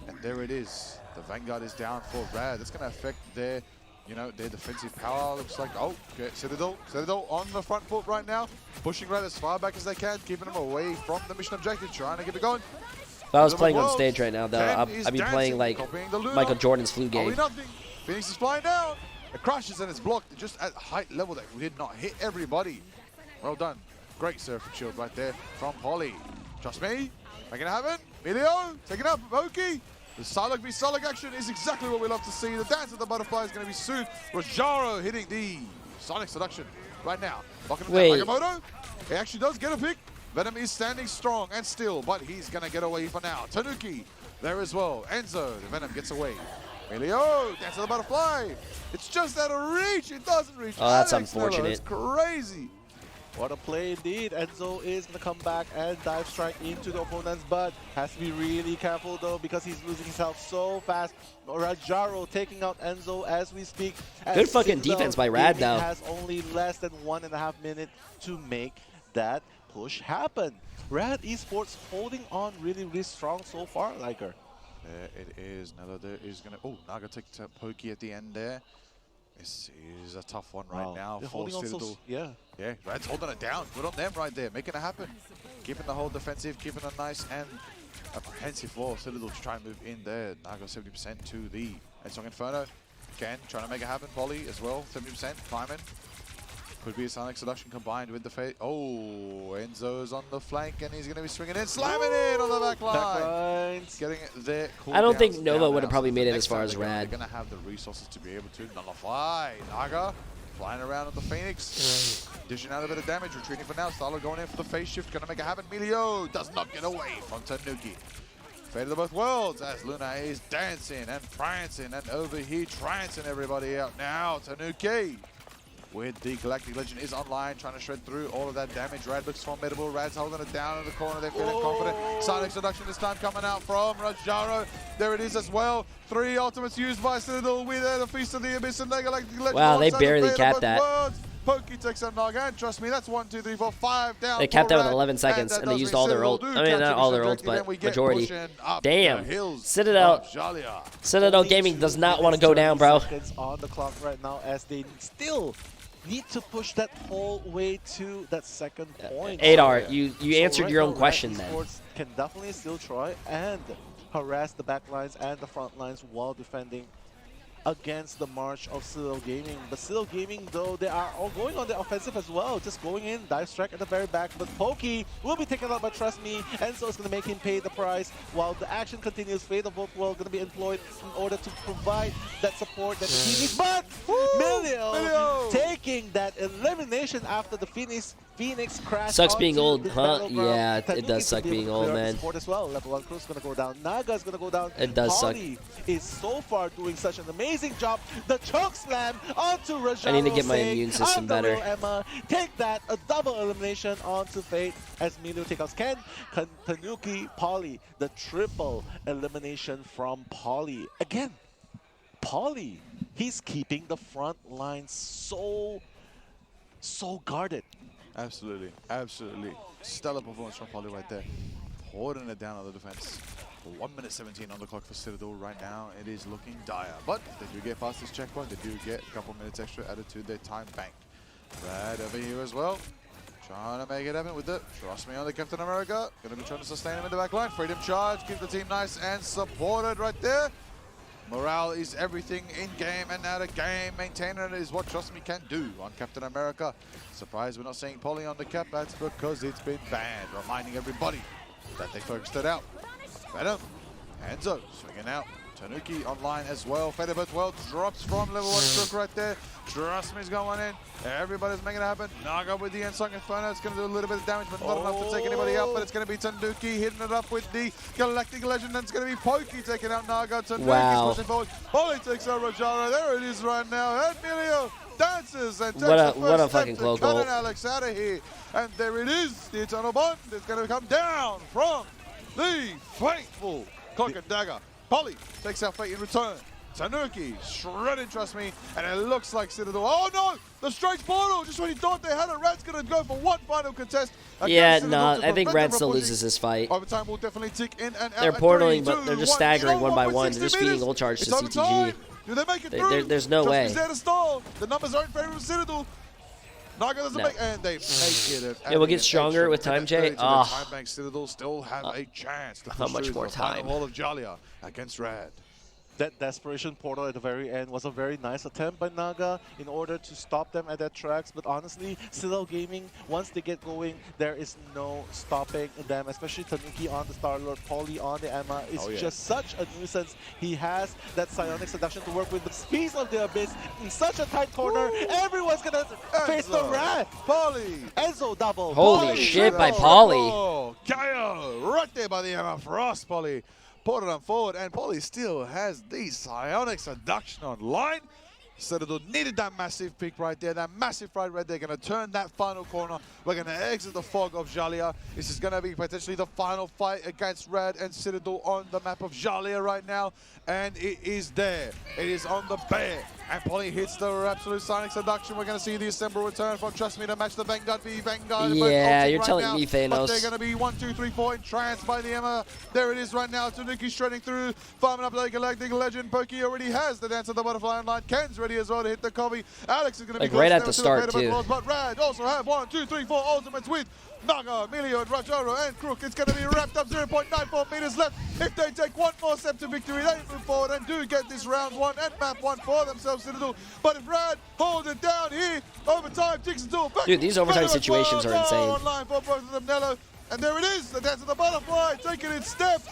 And there it is. The Vanguard is down for Rad. That's going to affect their, their defensive power. Looks like, oh, okay, Citadel on the front foot right now, pushing Rad as far back as they can, keeping them away from the mission objective, trying to get it going. If I was playing on stage right now, though, I'd be playing like Michael Jordan's flu game. Phoenix is flying down. It crashes and it's blocked just at height level that did not hit everybody. Well done. Great surf and shield right there from Poly. Trust me, making it happen. Emilio, taking up Oki. The Psylocke v Psylocke action is exactly what we love to see. The dance of the butterfly is going to be soon. Rojaro hitting the Sonic Seduction right now. Wait. Nagamoto, he actually does get a pick. Venom is standing strong and still, but he's going to get away for now. Tanuki there as well. Enzo, the Venom gets away. Emilio, dance of the butterfly. It's just out of reach. It doesn't reach. Oh, that's Alex Nello, unfortunate. it's crazy. What a play indeed. Enzo is going to come back and dive strike into the opponent's butt. Has to be really careful though because he's losing his health so fast. Rajaro taking out Enzo as we speak. Good fucking defense by Rad now. Has only less than 1.5 minutes to make that push happen. Rad Esports holding on really, really strong so far, Liker. There it is. Nello there is going to... Oh, Naga takes a pokey at the end there. This is a tough one right now. They're holding on so, yeah, Rad's holding it down. Good on them right there, making it happen. Keeping the whole defensive, keeping a nice and apprehensive floor. Citadel to try and move in there. Naga 70% to the Song Inferno. Again, trying to make it happen. Poly as well, 70%. Climbing. Could be a Sonic Seduction combined with the fate. Oh, Enzo's on the flank and he's going to be swinging in, slamming in on the back line. Getting it there. I don't think Nova would have probably made it as far as Rad. They're going to have the resources to be able to nullify. Naga flying around with the Phoenix. Dishing out a bit of damage, retreating for now. Starlo going in for the phase shift, going to make it happen. Melio does not get away from Tanuki. Fate of the both worlds as Luna is dancing and prancing and over here trancing everybody out. Now Tanuki with the Galactic Legend is online, trying to shred through all of that damage. Rad looks formidable. Rad's holding it down in the corner. They're feeling confident. Sonic Seduction this time coming out from Rajaro. There it is as well. 3 ultimates used by Citadel with the Feast of the Abyss and the Galactic Legend. Wow, they barely capped that. Pokey takes out Naga, and trust me, that's 1, 2, 3, 4, 5 down. They capped that with 11 seconds, and they used all their ult. I mean, not all their ults, but majority. Damn. Citadel Gaming does not want to go down, bro. Seconds on the clock right now as they still need to push that whole way to that second point. Adar, you answered your own question then. Can definitely still try and harass the back lines and the front lines while defending against the march of Citadel Gaming. But Citadel Gaming, though, they are all going on the offensive as well. Just going in, dive strike at the very back. But Pokey will be taken out by Trust Me. Enzo is going to make him pay the price. While the action continues, Fate of Both World going to be employed in order to provide that support that the team needs. But Milio taking that elimination after the Phoenix crash. Sucks being old, huh? Yeah, it does suck being old, man. Support as well. Level 1 Crew's going to go down. Naga's going to go down. It does suck. Is so far doing such an amazing job. The choke slam onto Rajaro. I need to get my immune system better. Emma, take that, a double elimination onto Fate as Minu takes out Ken, Tanuki, Poly. The triple elimination from Poly. Again, Poly, he's keeping the front line so guarded. Absolutely. Stellar performance from Poly right there. Holding it down on the defense. 1 minute 17 on the clock for Citadel right now. It is looking dire, but they do get past this checkpoint. They do get a couple minutes extra added to their time bank. Rad over here as well. Trying to make it happen with it. Trust me on the Captain America. Gonna be trying to sustain him in the back line. Freedom charge. Keep the team nice and supported right there. Morale is everything in game and out of game. Maintaining it is what Trust Me can do on Captain America. Surprised we're not seeing Polly on the cap. That's because it's been banned. Reminding everybody that they focused it out. Venom. Hanzo swinging out. Tanuki online as well. Fedibert well drops from level 1 Crook right there. Trust Me's going in. Everybody's making it happen. Naga with the Ensong Inferno. It's going to do a little bit of damage, but not enough to take anybody out. But it's going to be Tanuki hitting it up with the Galactic Legend. And it's going to be Pokey taking out Naga. Tanuki's pushing forward. Polly takes out Rojara. There it is right now. And Emilio dances and takes the first step to cut Alex out of here. And there it is. The Eternal Bond is going to come down from the faithful Cloak and Dagger. Polly takes out Fate in return. Tanuki shredded, Trust Me, and it looks like Citadel. Oh no! The Strange Portal! Just when he thought they had it, Rad's gonna go for one final contest. Yeah, no, I think Rad still loses this fight. Overtime will definitely tick in and out. They're portaling, but they're just staggering one by one. They're just feeding ult charge to CTG. Do they make it through? There's no way. There to stall. The numbers are in favor of Citadel. Naga doesn't make, and they make it. Yeah, we'll get stronger with time, Jay. Time Bank Citadel still have a chance to how much more time? All of Jalia against Rad. That desperation portal at the very end was a very nice attempt by Naga in order to stop them at their tracks. But honestly, Citadel Gaming, once they get going, there is no stopping them, especially Tanuki on the Star-Lord, Polly on the Emma. It's just such a nuisance. He has that psionic seduction to work with, but Speeds of the Abyss in such a tight corner, everyone's gonna face the Rad. Polly! Enzo double. Holy Polly. shit by Polly. Oh, KO right there by the Emma Frost, Polly. Put it on forward, and Polly still has the psionic seduction online. Citadel needed that massive pick right there, that massive fight right there. Going to turn that final corner. We're going to exit the fog of Jalia. This is going to be potentially the final fight against Rad and Citadel on the map of Jalia right now. And it is there. It is on the bear. And Polly hits the absolute Sonic Seduction. We're going to see the Assemble return from Trust Me to match the Vanguard v Vanguard. Yeah, you're right telling now, me, Thanos. But they're going to be 1, 2, 3, 4 entranced by the Emma. There it is right now. Tanuki shredding through, farming up like Galactic Legend. Pokey already has the Dance of the Butterfly online. Ken's ready as well to hit the copy. Alex is going to be right at the start, too. But Rad also have 1, 2, 3, 4 ultimates with Naga, Emilio, and Rajaro, and Crook. It's going to be wrapped up. 0.94 meters left. If they take one more step to victory, they move forward and do get this round 1 and map 1 for themselves to do. But if Rad hold it down here, overtime ticks into effect. Dude, these overtime situations are insane. Online for both of them, Nello. And there it is, the Dance of the Butterfly, taking its steps.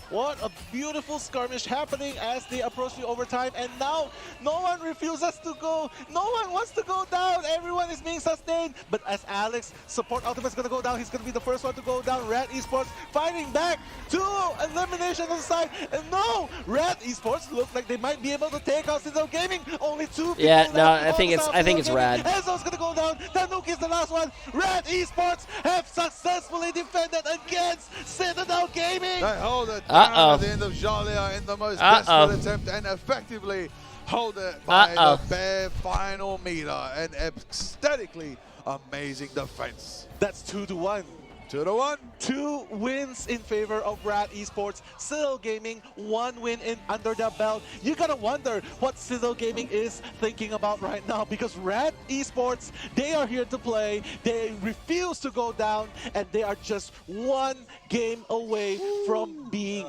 What a beautiful skirmish happening as they approach the overtime, and now no one refuses to go. No one wants to go down. Everyone is being sustained. But as Alex, support ultimate is going to go down. He's going to be the first one to go down. Rad Esports fighting back to elimination on the side. And no, Rad Esports look like they might be able to take out Citadel Gaming. Only 2 people. Yeah, no, left I think it's Rad. Enzo's going to go down. Tanuki is the last one. Rad Esports have successfully defended against Citadel Gaming. They hold it at the end of Jalia in the most desperate attempt and effectively hold it by the bare final meter. An ecstatically amazing defense. That's 2-1. 2-1. 2 wins in favor of Rad Esports. Citadel Gaming, 1 win under their belt. You gotta wonder what Citadel Gaming is thinking about right now, because Rad Esports, they are here to play. They refuse to go down, and they are just 1 game away from being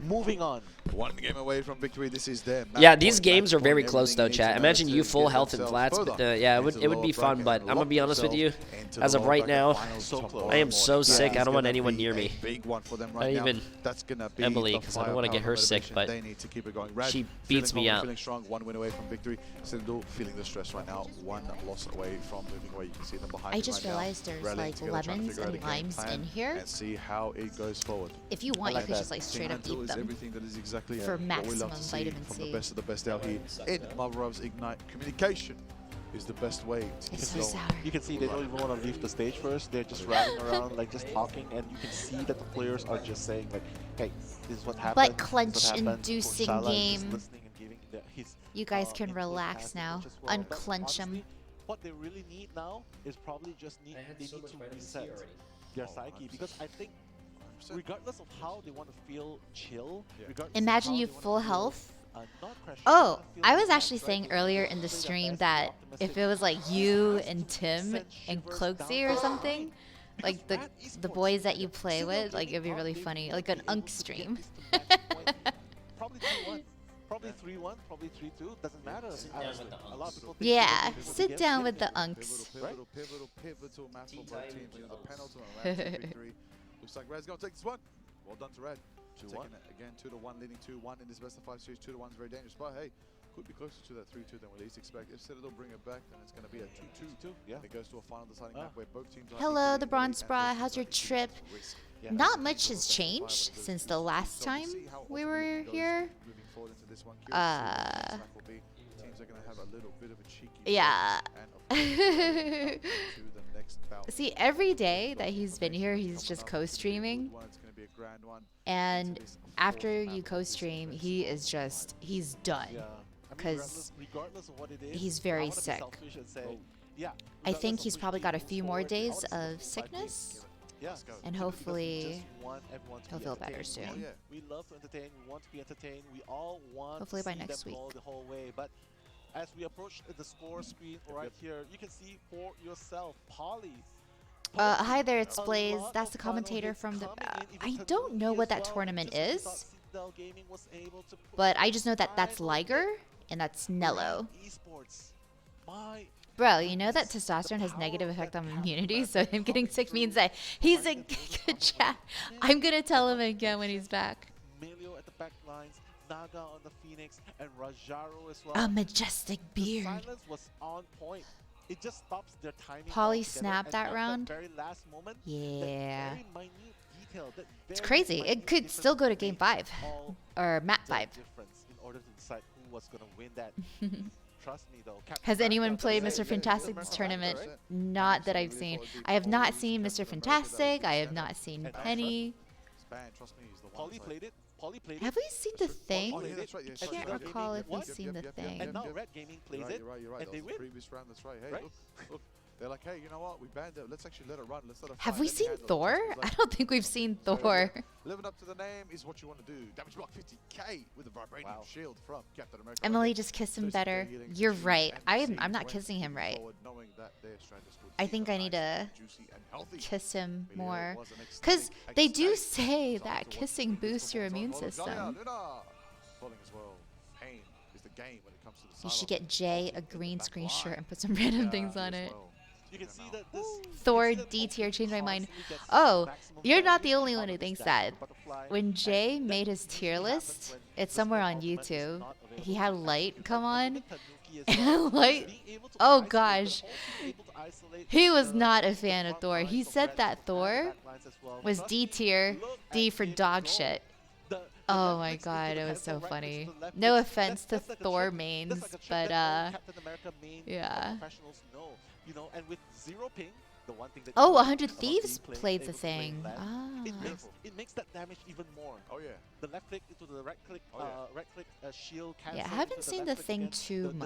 moving on. 1 game away from victory. This is them. Yeah, these games are very close though, chat. Imagine you full health and flats, but yeah, it would be fun. But I'm gonna be honest with you, as of right now, I am so sick. I don't want anyone near me. Not even Emily, because I don't want to get her sick. But she beats me out. Feeling strong. 1 win away from victory. Citadel feeling the stress right now. 1 loss away from moving away. You can see them behind. I just realized there's like lemons and limes in here. And see how it goes forward. If you want, you could just like straight up eat them. For maximum vitamin C. From the best of the best out here in Marvel's Ignite. Communication is the best way to it's so going. sour. You can see they don't even want to leave the stage first. They're just running around, like just talking, and you can see that the players are just saying like, "Hey, this is what happened." But clench-inducing game. You guys can relax now. Unclench them. What they really need now is probably just they need to reset their psyche, because I think regardless of how they want to feel chill, regardless Imagine of how you they wanna full feel, health. not pressure, they Oh, wanna feel I was relaxed, actually right? saying They earlier wanna in the play their stream best, that be if optimistic. it was like you and Tim Send and shivers Cloaksy down or the something, spine. like Because the Rat boys Esports, that you play Citadel with, like Gaming, it'd be are really they funny, would like be an able Unk to get stream. this to match point? Probably 2-1. Probably 3-1, probably 3-2, doesn't matter. Honestly. A lot of people think Yeah, Citadel Gaming will sit be down against with the Gaming. Unks. Pivotal match for both teams. You know, the penultimate round of victory. Looks like Red's going to take this one. Well done to Red. 2-1. Taking it again 2-1, leading 2-1 in this best of 5 series. 2-1 is very dangerous, but hey, could be closer to that 3-2 than we least expect. If Citadel bring it back, then it's going to be a 2-2. Yeah. It goes to a final deciding map where both teams are Hello, equally the in Bronze lead and Bra. both How's your teams are equally trip? at risk. Yeah. Not much has changed since the last time we were here. Moving forward into this one, curious to see what the next map will be. Teams are going to have a little bit of a cheeky Yeah. and of course, to the next bout. See, every day that he's been here, he's just co-streaming. It's going to be a grand one. And after you co-stream, he's done. Yeah. 'Cause regardless of what it is, he's very I wanna be sick. selfish and say, yeah, I think regardless of he's which probably team got a moves few more forward, I days wanna see of the 5 sickness. games. Yeah. Let's go. And Because we hopefully just want everyone to he'll be feel better entertained. soon. Yeah. We love to entertain. We want to be entertained. We all want Hopefully to by see next them go week. the whole way. But as we approach the score screen right here, you can see for yourself, Polly. Hi there, it's A Blaze. lot That's of the final commentator hits from the. coming in, I even don't know Tanuki what as that well. tournament Just when we is, thought Citadel Gaming was able to push but I just know that that's final Liger hit. and that's Nello. Esports. My Bro, you know that testosterone has negative effect on immunity, so him getting sick means that he's a good chat. I'm gonna tell him again when he's back. Melio at the back lines, Naga on the Phoenix, and Rajaro as well. A majestic The beard. silence was on point. It just stops their timing. Polly altogether, snapped and that at round. very last moment, Yeah. that very minute detail, that It's very crazy. minute It could difference still go to game made 5 all or map the 5. difference in order to decide who was gonna win that. Trust me though. Captain Has anyone America, played hey, Mr. yeah, Fantastic America, this tournament? right? Not that I've seen. I have not seen Mr. Fantastic. I have not seen And Penny. Span, trust me, he's the one. Polly It's like- played it. Polly played Have it. we seen the thing? Oh, yeah, that's right. Yeah, I sorry, can't sorry. recall if What? we've seen the thing. And now Red Gaming plays You're right, it. you're right, you're right. and That they was win. the previous round, that's right. Hey, Right? look. They're like, hey, you know what? We banned it. Let's actually let it run. Let's let it Have fly. we Let me seen handle it." Thor? Just was I like, don't think we've seen so, Thor. living up to the name is what you want to do. Damage block 50k with a vibranium Wow. shield from Captain America. Emily, just kiss him So better. healing, You're juice, right. and I'm seeds not went kissing him right. forward, knowing that their strategies would I keep think them I need nice, to juicy and healthy. kiss him Emilio more. was an Because ecstatic- they do ecstatic say result that to watch kissing this boosts your performance. immune Hold on, Zalia, system. Luna falling as well. Pain is the game when it comes to the You should silo. get Jay a Ulti in the green back screen line. shirt and put some random Yeah, things on as it. well. You can Check see them that out. this Thor you can see that D tier changed my mind. constantly gets Oh, maximum you're not value the only out one who of thinks his that. dash, butterfly, When and Jay that made his usually tier happens list, when it's the somewhere Smoke on Ultimate is YouTube. not He available had to light execute. come And on. even Tanuki as well, Light. being able to Oh isolate, but gosh. also able to isolate He was the- not a the fan of front Thor. lines He of said Red that and the Thor back lines as well. was Trust D me, tier, look D at for it dog go. shit. The Oh left my clicks into god, the it was so pencil, right clicks funny. to the left No clicks. offense to That's like a Thor trick. mains, That's like a trick but that only Captain America main yeah. professionals know. You know, and with zero ping, the one thing that Oh, you 100 about Thieves being played the able to play thing. left, Ah. it makes that damage even more. Oh yeah. The left click into the right click, Oh, yeah. right click shield cancel. Yeah, I haven't into seen left the click thing again, too the dash,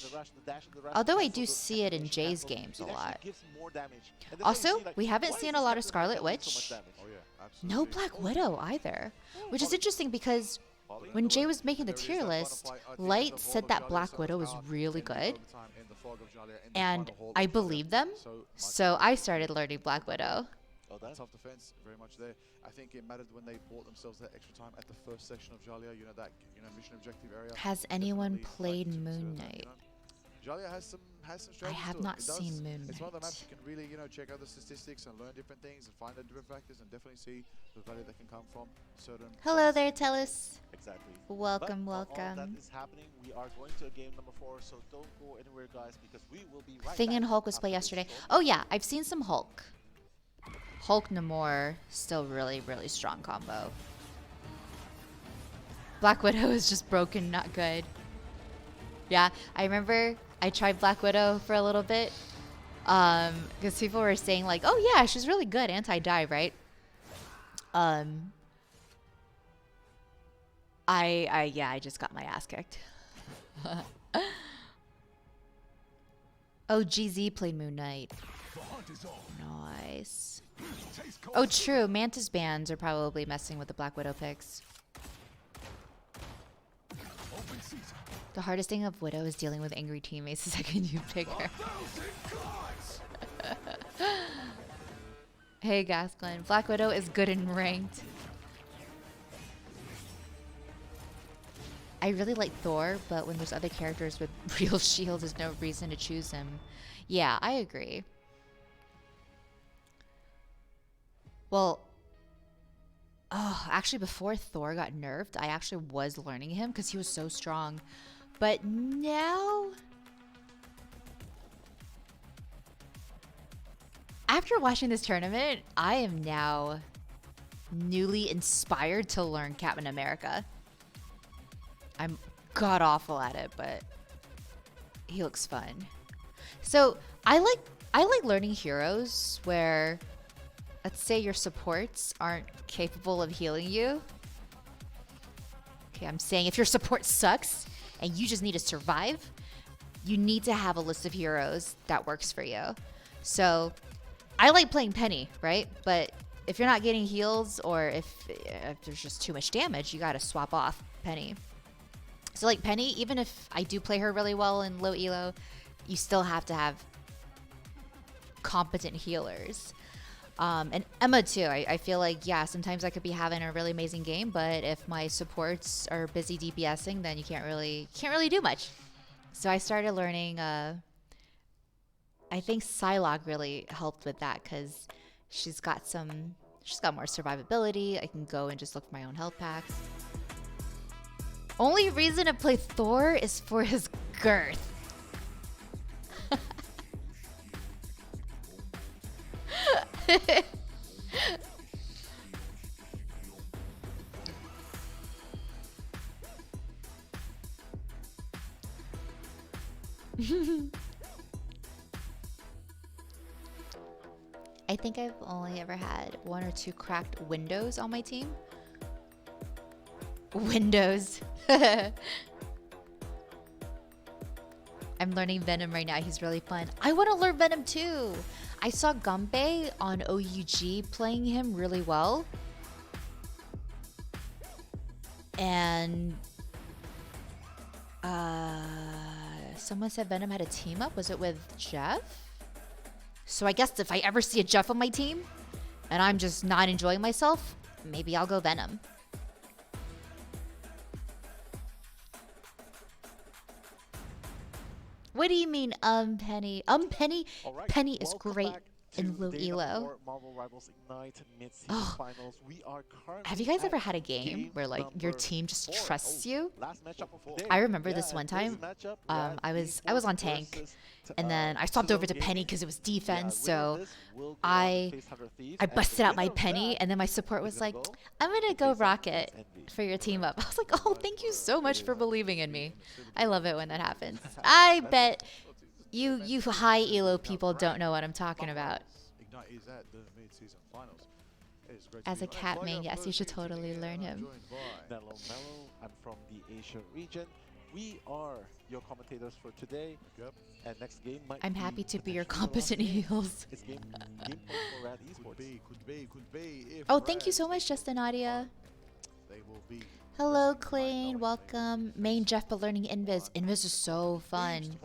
much. the rush, the dash, the rush, Although I cancel, do the see it in activation Jay's cancel. games a It actually lot. gives more damage. And that's why you Also, see, like, we haven't why seen does a lot of Captain Scarlet America do so much Witch. damage? Oh yeah. No Absolutely. Black Widow either. Which is Polly. interesting because Polly. when Jay was making the There it is, tier that list, final fight. I think Light the said Hall of that Jalia Black sold Widow was out really in the good, overtime in the Fog of Jalia in the and final Hall of I Jalia. believed them, So much so better. I started learning Black Widow. Oh, that's Tough defense, very much there. I think it mattered when they bought themselves that extra time at the first section of Jalia. You know that mission objective area. Has anyone Definitely played like to Moon observe that, Knight? you know. Jalia has some I strategies have to it. not It does. seen Moon It's one of the maps Knight. you can really check out the statistics and learn different things and find out different factors and definitely see the value that can come from certain. Hello points. there, Tellus. exactly. Welcome, But while all that welcome. is happening, we are going to a game number 4, so don't go anywhere, guys, because we will be right Thing back and Hulk was after played this yesterday. short Oh yeah, I've seen some Hulk. Hulk Namor, still really, really strong combo. Black Widow is just broken, not good. Yeah, I remember I tried Black Widow for a little bit. Because people were saying like, oh yeah, she's really good, anti-dive, right? I just got my ass kicked. Oh, GZ played Moon Knight. Nice. Oh, true. Mantis bans are probably messing with the Black Widow picks. The hardest thing of Widow is dealing with angry teammates the second you pick her. Hey, Gasklin. Black Widow is good in ranked. I really like Thor, but when there's other characters with real shields, there's no reason to choose him. Yeah, I agree. Well, oh, actually before Thor got nerfed, I actually was learning him because he was so strong. But now, after watching this tournament, I am now newly inspired to learn Captain America. I'm god awful at it, but he looks fun. So I like learning heroes where, let's say your supports aren't capable of healing you. Okay, I'm saying if your support sucks and you just need to survive, you need to have a list of heroes that works for you. So I like playing Penny, right? But if you're not getting heals or if there's just too much damage, you gotta swap off Penny. So like Penny, even if I do play her really well in low elo, you still have to have competent healers. And Emma too, I feel like, yeah, sometimes I could be having a really amazing game, but if my supports are busy DPSing, then you can't really do much. So I started learning, I think Psylocke really helped with that because she's got more survivability. I can go and just look for my own health packs. Only reason to play Thor is for his girth. I think I've only ever had 1 or 2 cracked windows on my team. Windows. I'm learning Venom right now. He's really fun. I want to learn Venom too. I saw Gumbe on OUG playing him really well. And someone said Venom had a team up. Was it with Jeff? So I guess if I ever see a Jeff on my team and I'm just not enjoying myself, maybe I'll go Venom. What do you mean, Penny? Penny? Right, Penny is great in low elo. Oh. Have you guys ever had a game where like your team just trusts you? I remember this one time. I was on tank, and then I swapped over to Penny because it was defense. So I busted out my Penny, and then my support was like, "I'm gonna go Rocket for your team up." I was like, "Oh, thank you so much for believing in me." I love it when that happens. I bet you high elo people don't know what I'm talking about. As a cat main, yes, you should totally learn him. I'm from the Asia region. We are your commentators for today. And next game might I'm happy to be your competent heals. It's game point for Rad Esports. Could be. Oh, thank you so much, Justin Nadia. Hello, Clayne. Welcome. Main Jeff, but learning Invis. Invis is so fun.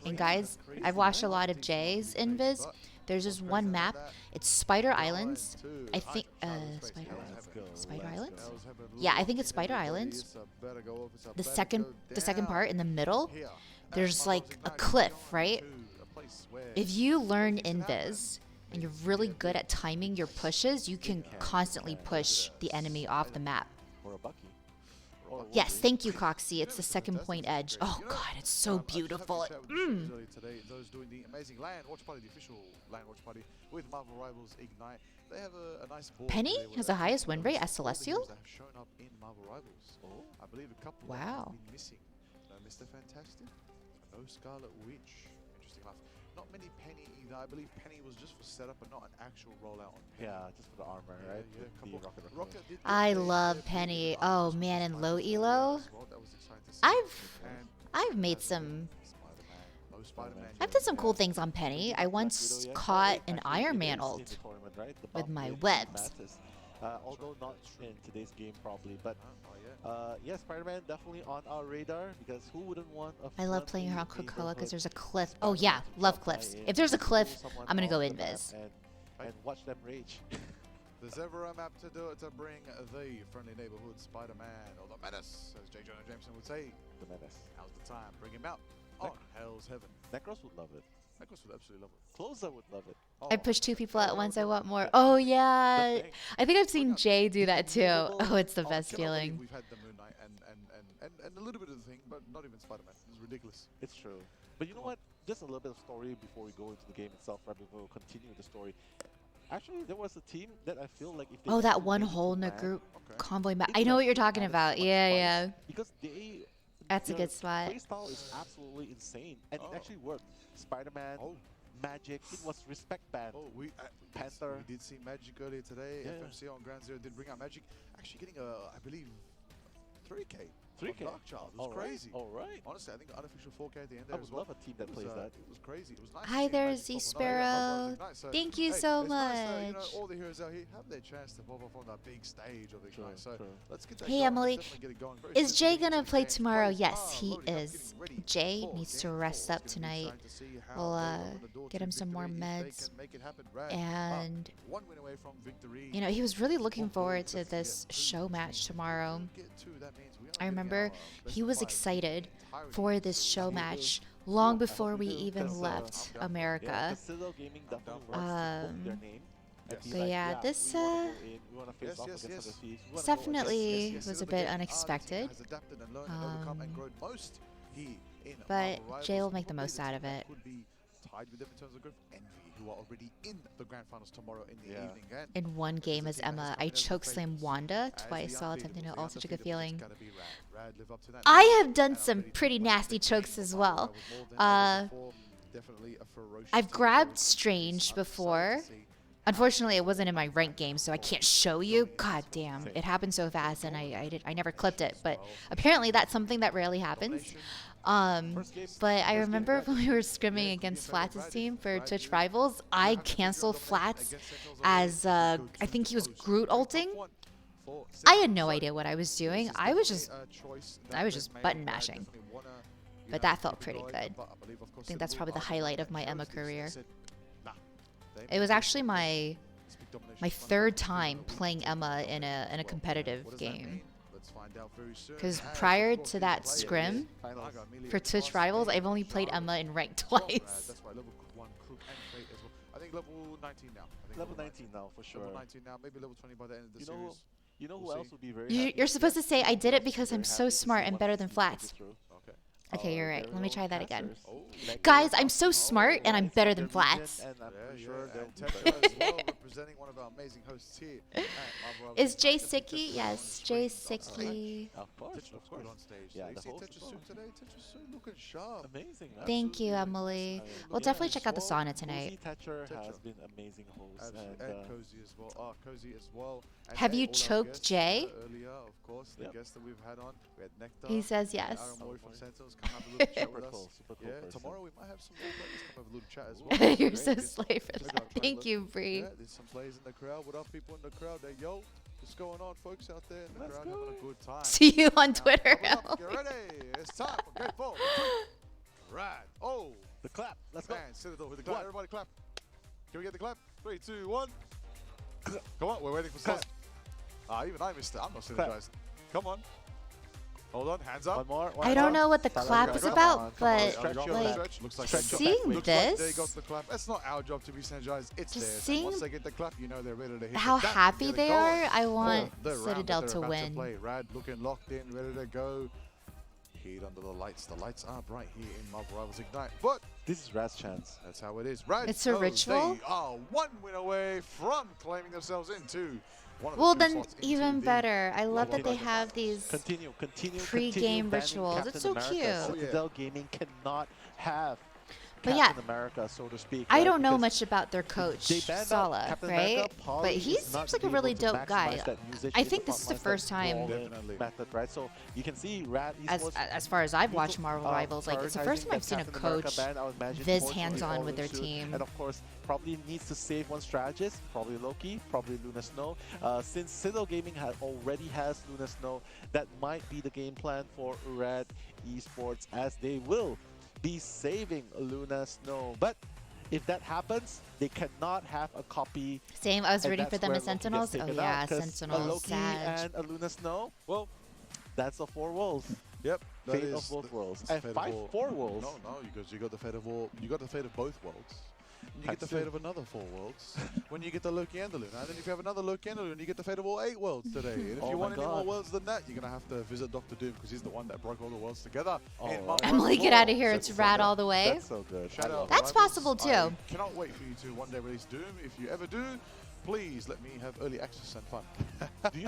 And guys, I've watched a lot of Jay's Invis. There's this one map. It's Spider Islands. I think, Spider Islands? Yeah, I think it's Spider Islands. The second part in the middle, there's like a cliff, right? If you learn Invis and you're really good at timing your pushes, you can constantly push the enemy off the map. Yes, thank you, Coxie. It's the second point edge. Oh god, it's so beautiful. Those doing the amazing LAN watch party, the official LAN watch party with Marvel Rivals Ignite. They have a nice board. Penny has the highest win rate as Celestial? Shown up in Marvel Rivals. I believe a couple wow. have been missing. No Mr. Fantastic, no Scarlet Witch. Interesting enough. Not many Penny either. I believe Penny was just for setup and not an actual rollout on Penny. Yeah, just for the armor, right? Yeah, Rocket did I love Penny. Oh man, in low elo, I've made some I've done some cool things on Penny. I once caught an Iron Man ult with my webs. Although not in today's game probably, but yeah, Spider-Man definitely on our radar because who wouldn't want a I love playing around friendly Coca-Cola because there's a neighborhood cliff. Oh yeah, love cliffs. If there's a cliff, I'm gonna go invis. and watch them rage. There's ever a map to do it to bring the friendly neighborhood Spider-Man, or the menace, as J. Jonah Jameson would say. The menace. Now's the time. Bring him out. On Hell's Heaven. Necros would love it. Necros would absolutely love it. Closer would love it. I pushed 2 people at once. I want more. Oh yeah, I think I've seen Jay do that too. Oh, it's the best feeling. We've had the Moon Knight and a little bit of the thing, but not even Spider-Man. It's ridiculous. It's true. But you know what? Just a little bit of story before we go into the game itself, right? Before we continue the story. Actually, there was a team that I feel like if they Oh, that actually one made hole in the plan, group Okay. convoy map. it I know what you're actually talking added about. so much Yeah, spice yeah. Because they That's a their good spot. playstyle is absolutely insane, and Oh. it actually worked. Spider-Man, Oh. Magic, it was respect band. Oh, Panther. We did see Magic earlier today. Yeah. FMC on Ground Zero did bring out Magic. Actually getting I believe, 3K. 3K. Dark Child. It was crazy. All right. Honestly, I think unofficial 4K at the end I there would as well. love a team that It was, plays that. It was crazy. It was nice. to Hi see there, Magic Z pop on Sparrow. Ignite. So, Thank you hey, so it's nice that, you know, much. all the heroes out here have their chance to pop off on that big stage of Ignite. So let's get that Hey, going. Emily. Let's definitely get it going very Is soon. Jay Getting gonna into the play game. tomorrow? Players Yes, are he loading up, is. getting ready Jay for needs to game rest 4. up It's gonna be tonight. exciting to see how We'll they open the door get to him some more victory if they meds. can make it happen. Rad. And One win away from victory. you know, he was really looking forward to this show match tomorrow. I remember he was excited for this show match long before we even left America. Citadel Gaming definitely wants to Um, book their name and be but like, yeah, this, we wanna go in, we wanna face Yes, off yes, against yes. other teams, we wanna go Definitely against- was a bit unexpected. But Jay will make the most out of it. Could be tied with them in terms of growth. Envy, who are already in the grand finals tomorrow in the evening. And In one game as Emma, I chokeslammed Wanda as twice the while undefeated, attempting to the ult. Such a good undefeated, feeling. it's gotta be Rad. Rad, live up to that. I have done And some already pretty did nasty victory. chokes as Tomorrow well. was more than ever before. Definitely a ferocious I've team. grabbed It's Strange exciting before. to see. Unfortunately, it wasn't in my ranked game, so I can't show you. God damn, it happened so fast, and I never clipped it. But apparently, that's something that rarely happens. But I remember when we were scrimming against Flats' team for Twitch Rivals, I canceled Flats as I think he was Groot ulting. I had no idea what I was doing. I was just button mashing. But that felt pretty good. I think that's probably the highlight of my Emma career. It was actually my 3rd time playing Emma in a competitive game. Because prior to that scrim for Twitch Rivals, I've only played Emma in rank twice. That's why level 1 Crook and Fate as well. I think level 19 now. Level 19 now, for sure. Level 19 now, maybe level 20 by the end of the series. You know who We'll else see. would be very happy You're supposed to say, I did it because very I'm so happy to see smart and one better of than these Flats. through. Okay. Okay, you're right. Their Let me own try that again. casters. Oh. Guys, I'm so smart and I'm It's better in than their Flats. region, and I'm Yeah, pretty yeah. sure And they'll Tetra as well, representing one of our amazing hosts here. Is Jay Sicky? Yes, Jay Sicky. Of course, Tetra of looks course. good on stage. Yeah, You the see host Tetra's as well. suit today? Tetra's suit looking sharp. Amazing. Thank you, Emily. We'll definitely check out the sauna tonight. Thatcher Tetra. has been amazing host, And Cozy as well. Cozy as well. And Have hey, you all our choked guests, Jay? Earlier, of course, the Yep. guests that we've had on. We had Nectar. He says yes. Aaron Moy from Sentinels come have a little chat Super with us. cool, super cool Yeah, person. tomorrow we might have some more players come have a little chat as well. You're Great. so Get some- slay for check that. out Thank Trailer. you, Bree. Yeah, there's some players in the crowd. What up, people in the crowd? Hey, yo, what's going on, folks out there in the Let's crowd go. having a good time? See you on Now, Twitter. double up, get ready. It's time for Game 4. Right. Oh, The clap. Let's go. man, Citadel with the clap. One. Everybody clap. Can we get the clap? 3, 2, 1. Come on, we're waiting for Seth. Even I missed it. I'm not synergized. Come on. Hold on, hands up. One more. I don't know what the clap is about, but Stretch your like legs. Looks like Stretch your seeing back leg. Looks like they this, got the clap. It's not our job to be synergized. It's Just theirs. seeing And once they get the clap, you know they're ready to hit how the tap and happy get it they going. are, I want The round that Citadel they're to about win. play. Rad looking locked in, ready to go. Heat under the lights. The lights are bright here in Marvel Rivals Ignite. But This is Rad's chance. that's how it is. Rad It's a knows ritual? They are one win away from claiming themselves into one of the Well, two then slots into even the better. I love that Global they have these. Continue. Pre-game banning rituals. Captain It's so America. cute. Oh, yeah. Citadel Gaming cannot have yeah, Captain America, so to speak. I right? don't know Because much about their coach, they banned out Sala, Captain right? America. But Polly he is not seems like a able really to dope guy. maximize that usage I in think the this is the frontlines, first that time, brawling Definitely. method, right? So you can see Rad as far as I've watched Marvel Rivals, like it's the first time I've seen a coach this hands-on with their team. And of course, probably needs to save one strategist, probably Loki, probably Luna Snow. Since Citadel Gaming already has Luna Snow, that might be the game plan for Red Esports, as they will be saving Luna Snow. But if that happens, they cannot have a copy. Same, I was and rooting that's for them where as Loki gets Sentinels. Oh taken yeah, out, 'cause Sentinels, a Loki Sag. and a Luna Snow, well, that's the 4 worlds. Yep. that Fate is of both worlds. it's And fate of 5 all- 4 worlds. No, because you got the fate of all. You got the fate of both worlds. And you get the That's it. fate of another 4 worlds when you get the Loki and the Luna. And then if you have another Loki and the Luna, you get the fate of all 8 worlds today. And if Oh you my want any more God. worlds than that, you're gonna have to visit Doctor Doom because he's the one that broke all the worlds together. Oh, in wow. Mark Emily, Mark get out of 4. here. That's It's so rad good. all the way. That's so good. Shout I love out it. That's Rivals. possible, too. I cannot wait for you to one day release Doom. If you ever do, please let me have early access and fun. Do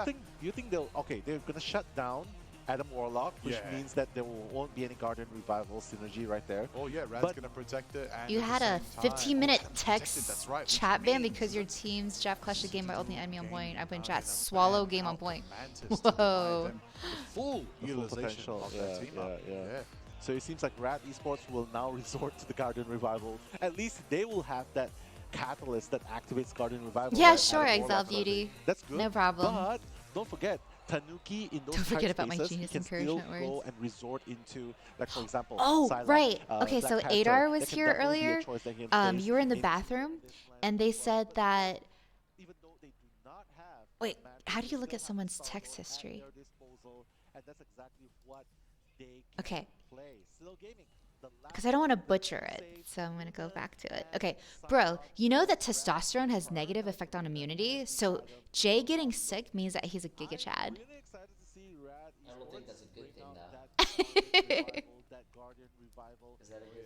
you think they'll they're gonna shut down Adam Warlock, which Yeah. means that there won't be any Guardian Revival synergy right there. Oh yeah, Rad's But- gonna protect it. And You at had the a same time- 15-minute Oh, protect it, text that's right, which chat ban means because your that team's draft clashed the game by ultimate enemy on point. I put in chat, they're swallow ban game on out point. Mantis to deny Whoa. them the full The full utilization potential, of that yeah, team up. yeah. So it seems like Rad Esports will now resort to the Guardian Revival. At least they will have that catalyst that activates Guardian Revival. Yeah, right? sure, Adam Exile Warlock. Beauty. That's good. No problem. But don't forget, Tanuki in those Don't forget tight about my spaces, genius he can still encouragement go words. and resort into, like for example, Oh, Psylocke, right. Okay, Black so Panther. Adar was That can here definitely be a earlier. choice that he can face You were in the in bathroom, this plan. and they said that. Even though they do not have Wait, command, how do you they look at have someone's Solo text at history? their disposal, and that's exactly what they can Okay. play. Citadel Gaming, the Because I don't want to butcher it, so I'm going to go back to it. Okay, bro, you know that testosterone has negative effect on immunity, so Jay getting sick means that he's a Giga Chad. really excited to see Rad I don't think that's a good thing, that Guardian Revival,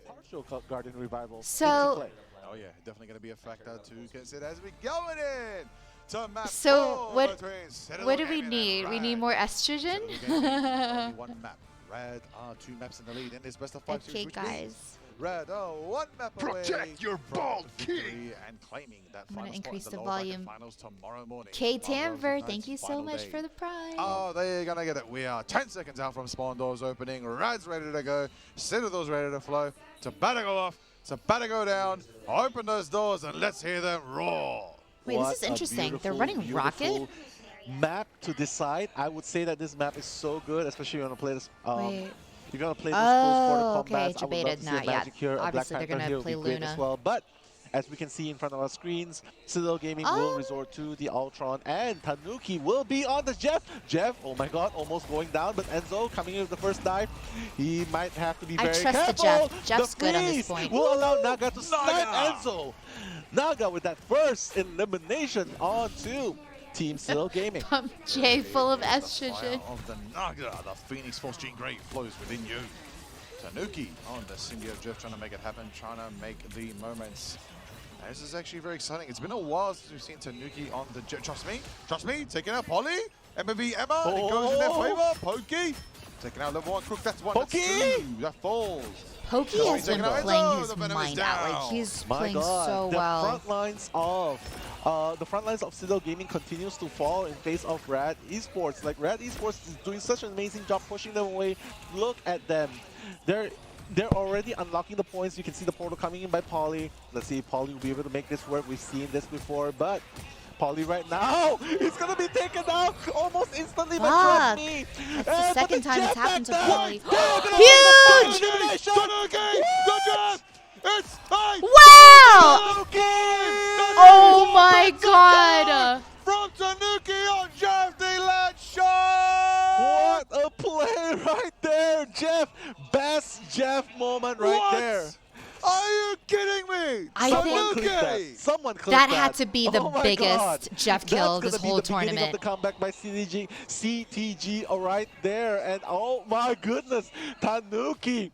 partial Guardian Revival. So- into play. Oh yeah, definitely gonna be a factor to consider as we going in to map So 4 what- between Citadel What do we Gaming and need? We need Rad. more estrogen? Citadel Gaming, only one map. Rad are 2 maps in the lead in this best of 5 Okay, series, which means guys. Rad are 1 map away Protect your from bald victory king. and claiming that I'm gonna final spot increase in the the lower bracket volume. finals tomorrow morning. Kay Tomorrow Tanver, tonight's thank you so final much day. for the prime. Oh, they're gonna get it. We are 10 seconds out from spawn doors opening. Rad's ready to go. Citadel's ready to flow. It's about to go off. It's about to go down. Open those doors and let's hear them roar. Wait, What this is a interesting. They're beautiful, running Rocket? beautiful map to decide. I would say that this map is so good, especially when you want to play this. Wait. You're gonna play this close quarter Oh, okay, combats. I would love debated. to see Nah, a yeah. Magic here, a Black Obviously, they're Panther gonna here would play be great as Luna. well. But as we can see in front of our screens, Citadel Gaming will resort to the Ultron, and Tanuki will be on the Jeff. Jeff, oh my God, almost going down, but Enzo coming in with the first dive. He might have to be I very trust the careful. Jeff. Jeff's The good on this freeze point. will allow Naga to snipe Naga! Enzo. Naga with that first elimination onto Team Citadel Gaming. Pump Jay full of The fire estrogen. of the Naga, the Phoenix Force Gene Grey flows within you. Tanuki on the symbiote Jeff trying to make it happen, trying to make the moments. And this is actually very exciting. It's been a while since we've seen Tanuki on the Jeff. Trust me, taking out Polly. MMV Emma, it goes in their favor. Pokey, taking out level 1 Crook, that's 1, Pokey! that's 2, that falls. Pokey No, has he's been taking out playing Enzo. his The Venom is mind out. Like, down. he's My playing God, so the well. front lines of Citadel Gaming continues to fall in face of Rad Esports. Like Rad Esports is doing such an amazing job pushing them away. Look at them. They're already unlocking the points. You can see the portal coming in by Polly. Let's see if Polly will be able to make this work. We've seen this before, but Polly right now is gonna be taken out almost instantly. But trust Fuck. me, That's the second time it's happened to Polly. Huge! Tanuki, good job! It's time! Wow! Oh my God! From Tanuki on Jeff, the last shot! What a play right there, Jeff. Best Jeff moment right What? there. Are you kidding me? I Someone think clicked that. Tanuki! Someone clicked that that. had to be the Oh my biggest God. Jeff kill That's this gonna whole be the beginning tournament. of the comeback by CTG right there. And oh my goodness, Tanuki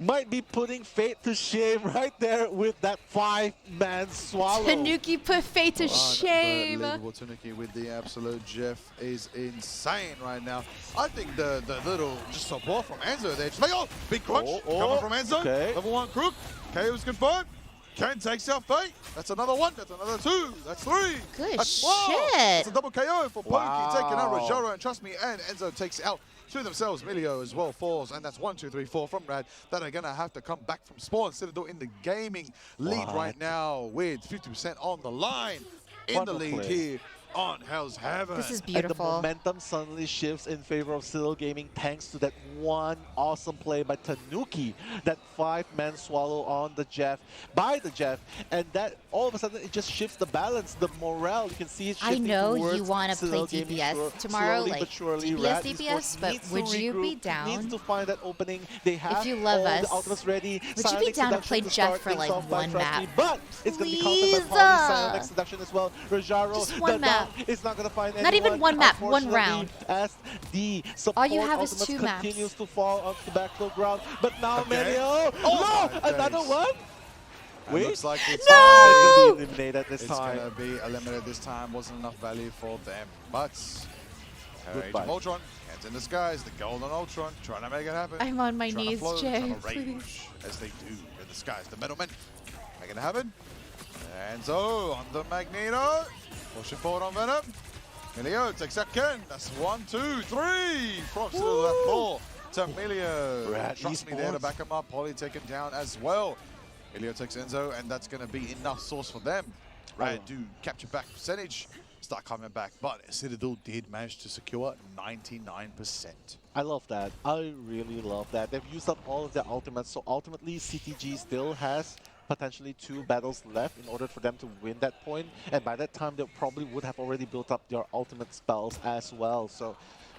might be putting fate to shame right there with that 5-man swallow. Tanuki put fate to shame. Unbelievable. Tanuki with the absolute Jeff is insane right now. I think the little just support from Enzo there. Just like, oh, big crunch Oh, coming from Enzo. okay. Level 1 Crook. KO's confirmed. Ken takes out Fate. That's another one. That's another two. That's three. Good That's shit. four. It's a double KO for Wow. Pokey, taking out Rojaro, and trust me, and Enzo takes out two themselves. Milio as well falls, and that's 1, 2, 3, 4 from Rad that are gonna have to come back from spawn. Citadel in the gaming lead right now with 50% on the line in the lead here on Hell's Heaven. This is And the beautiful. momentum suddenly shifts in favor of Citadel Gaming thanks to that one awesome play by Tanuki, that 5-man swallow on the Jeff, by the Jeff, and that all of a sudden it just shifts the balance, the morale. You can see it I shifting know towards you want to play Citadel Gaming DPS tomorrow, slowly like but surely. DPS, Rad DPS, Esports but needs to would you be regroup, down? needs to find that opening. They have you love all us, the ultimates ready. would you be Psionic down to Seduction play Jeff start for, things like, off by one Trusty, map? But it's going to be countered by Please, Poly's Psionic Seduction as well. Rojaro, Just one the map. dog is not going to find Not even anyone, one map, one unfortunately, round. As the support All you have is ultimates 2 maps. continues to fall onto the backfield ground. But now Okay. Melio, Oh, no, my another days. one? It Wait. looks like it's They're No! going to be eliminated this It's time. gonna be eliminated this time. Wasn't enough value for them, but Age Goodbye. of Ultron, hands in the skies, the golden Ultron, trying to make it happen. I'm on my Trying to knees, float, Jay, trying to please. rage, as they do in the skies. The Metalmen making it happen. And so on the Magneto, pushing forward on Venom. Milio takes out Ken. That's 1, 2, 3. Props to that 4 to Milio. Rad Trust me there to Esports. back him up. Poly taken down as well. Milio takes Enzo, and that's going to be enough source for them. Rad do capture back percentage, start coming back, but Citadel did manage to secure 99%. I love that. I really love that. They've used up all of their ultimates, so ultimately CTG still has potentially 2 battles left in order for them to win that point. And by that time, they probably would have already built up their ultimate spells as well. So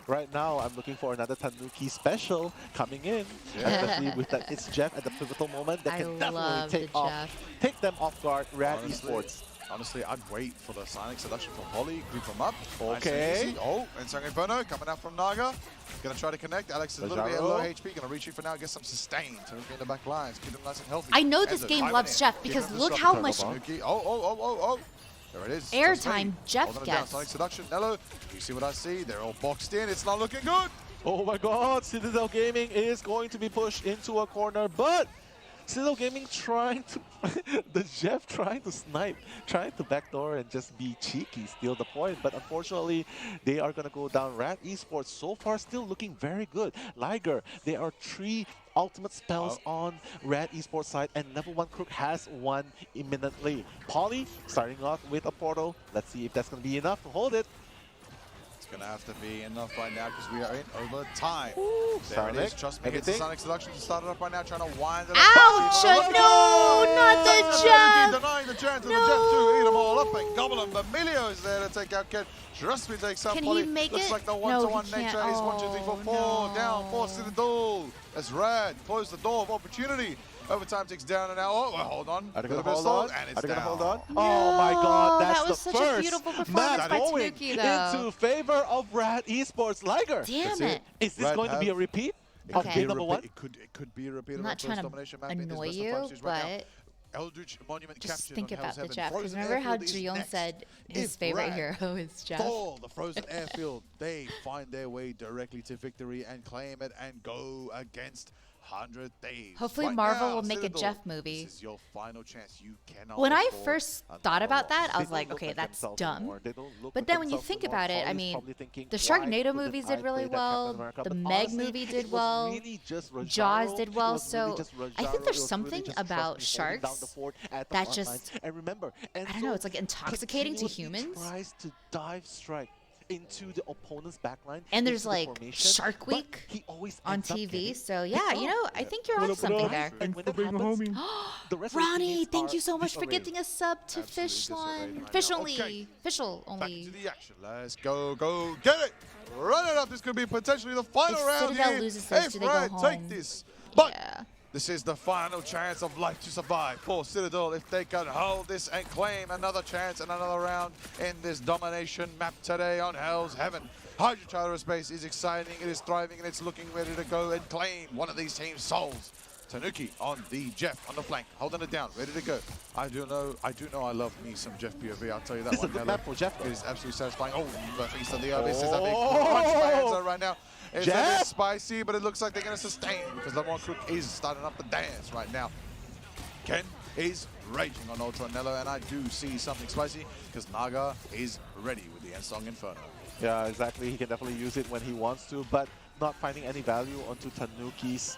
right now, I'm looking for another Tanuki special coming in, especially with that it's Jeff at the pivotal moment that I can love definitely the take them off guard. Rad Honestly, Esports. Honestly, I'd wait for the Psionic Seduction from Poly, creep him up. Nice and Okay. easy. Oh, and Sang Inferno coming out from Naga. Gonna try to connect. Alex is a little bit Rojaro. low HP. Gonna reach you for now. Get some sustain. Tanuki in the back lines. Keep him nice and healthy. I know this Enzo game diving loves in. Jeff Keep because him look disrupting how much Tanuki. Oh. There it is. airtime Jeff Holding it down. gets. Sonic Seduction. Nello, you see what I see? They're all boxed in. It's not looking good. Oh my god, Citadel Gaming is going to be pushed into a corner, but Citadel Gaming trying to, the Jeff trying to snipe, trying to backdoor and just be cheeky, steal the point, but unfortunately, they are going to go down. Rad Esports so far still looking very good. Liger, there are 3 ultimate spells on Rad Esports side, and level 1 Crook has 1 imminently. Poly starting off with a portal. Let's see if that's going to be enough to hold it. It's gonna have to be enough right now because we are in overtime. Ooh, There it is. Sonic, Trust me, it's the everything? Sonic Seduction to start it up right now, trying to wind it up. Ouch! Look at No, that! not the Taking Jeff! Denying the chance of the No! Jeff to eat them all up and gobble them. But Milio is there to take out Ken. Trust me, takes out Can he Poly. make Looks it? like the No, one-to-one he nature can't. is 1, 2, 3, 4, 4 Oh, down. no. 4 Citadel. That's Rad. Close the door of opportunity. Overtime ticks down an hour. Oh, well, hold on. Are they Little going bit to hold of on? stall, and it's Are they going to down. hold on? Oh my god, that's that was the such a first beautiful performance map by going Tanuki, though. into favor of Rad Esports. Liger, Damn That's it. is this Rad going to be a have- repeat It of could Okay. be game a number 1? repeat- It could be a repeat I'm of not the first trying to domination map in this annoy best of you, 5 series right now. but Eldritch Monument just captured think on about Hell's the Heaven. Jeff. Because Frozen remember how Airfield is Jion next. said his If favorite Rad hero is Jeff? fall the Frozen Airfield, they find their way directly to victory and claim it and go against 100 Thieves. Hopefully Right Marvel now, will make a Citadel, Jeff movie. This is your final chance. You cannot When I afford first another thought about loss. that, I They was don't like, look okay, like that's themselves dumb. anymore. They don't look But like then when you themselves think anymore. about it, I Polly's mean, probably thinking, the why Sharknado couldn't movies I did really play that well, Captain America? the But Meg honestly, movie it did was well, really just Jaws Rojaro. did It well, was really so just I think Rojaro. there's It was really something just about Trusty holding down sharks the fort at the that front just, lines. And remember, I don't know, it's like intoxicating to continuously humans. tries to dive strike into the opponent's backline. And there's into the like formation, Shark but Week he always on ends up TV. getting So picked yeah, off. you know, I think you're onto something there. And when that happens, the rest of the Ronnie, teammates thank are you so much for disarrayed. getting a sub to Absolutely disarrayed Fishline. right Fish now. only. Okay. Fishel Back only. into the action. Let's go, get it. Run it up. This could be potentially the final If round Citadel here. loses this, If do they go Rad home? take this. But Yeah. this is the final chance of life to survive for Citadel if they can hold this and claim another chance and another round in this domination map today on Hell's Heaven. Hydrochara Space is exciting, it is thriving, and it's looking ready to go and claim one of these teams' souls. Tanuki on the Jeff on the flank, holding it down, ready to go. I do know I love me some Jeff POV, I'll tell you that It's a one. good Hello. map for Jeff, though. It is absolutely satisfying. Oh, the Feast of the Abyss is a big Oh! crunch by Enzo right now. It's a Jeff! bit spicy, but it looks like they're going to sustain because Lamar Crook is starting up the dance right now. Ken is raging on Ultra Nello, and I do see something spicy because Naga is ready with the Ensong Inferno. Yeah, exactly. He can definitely use it when he wants to, but not finding any value onto Tanuki's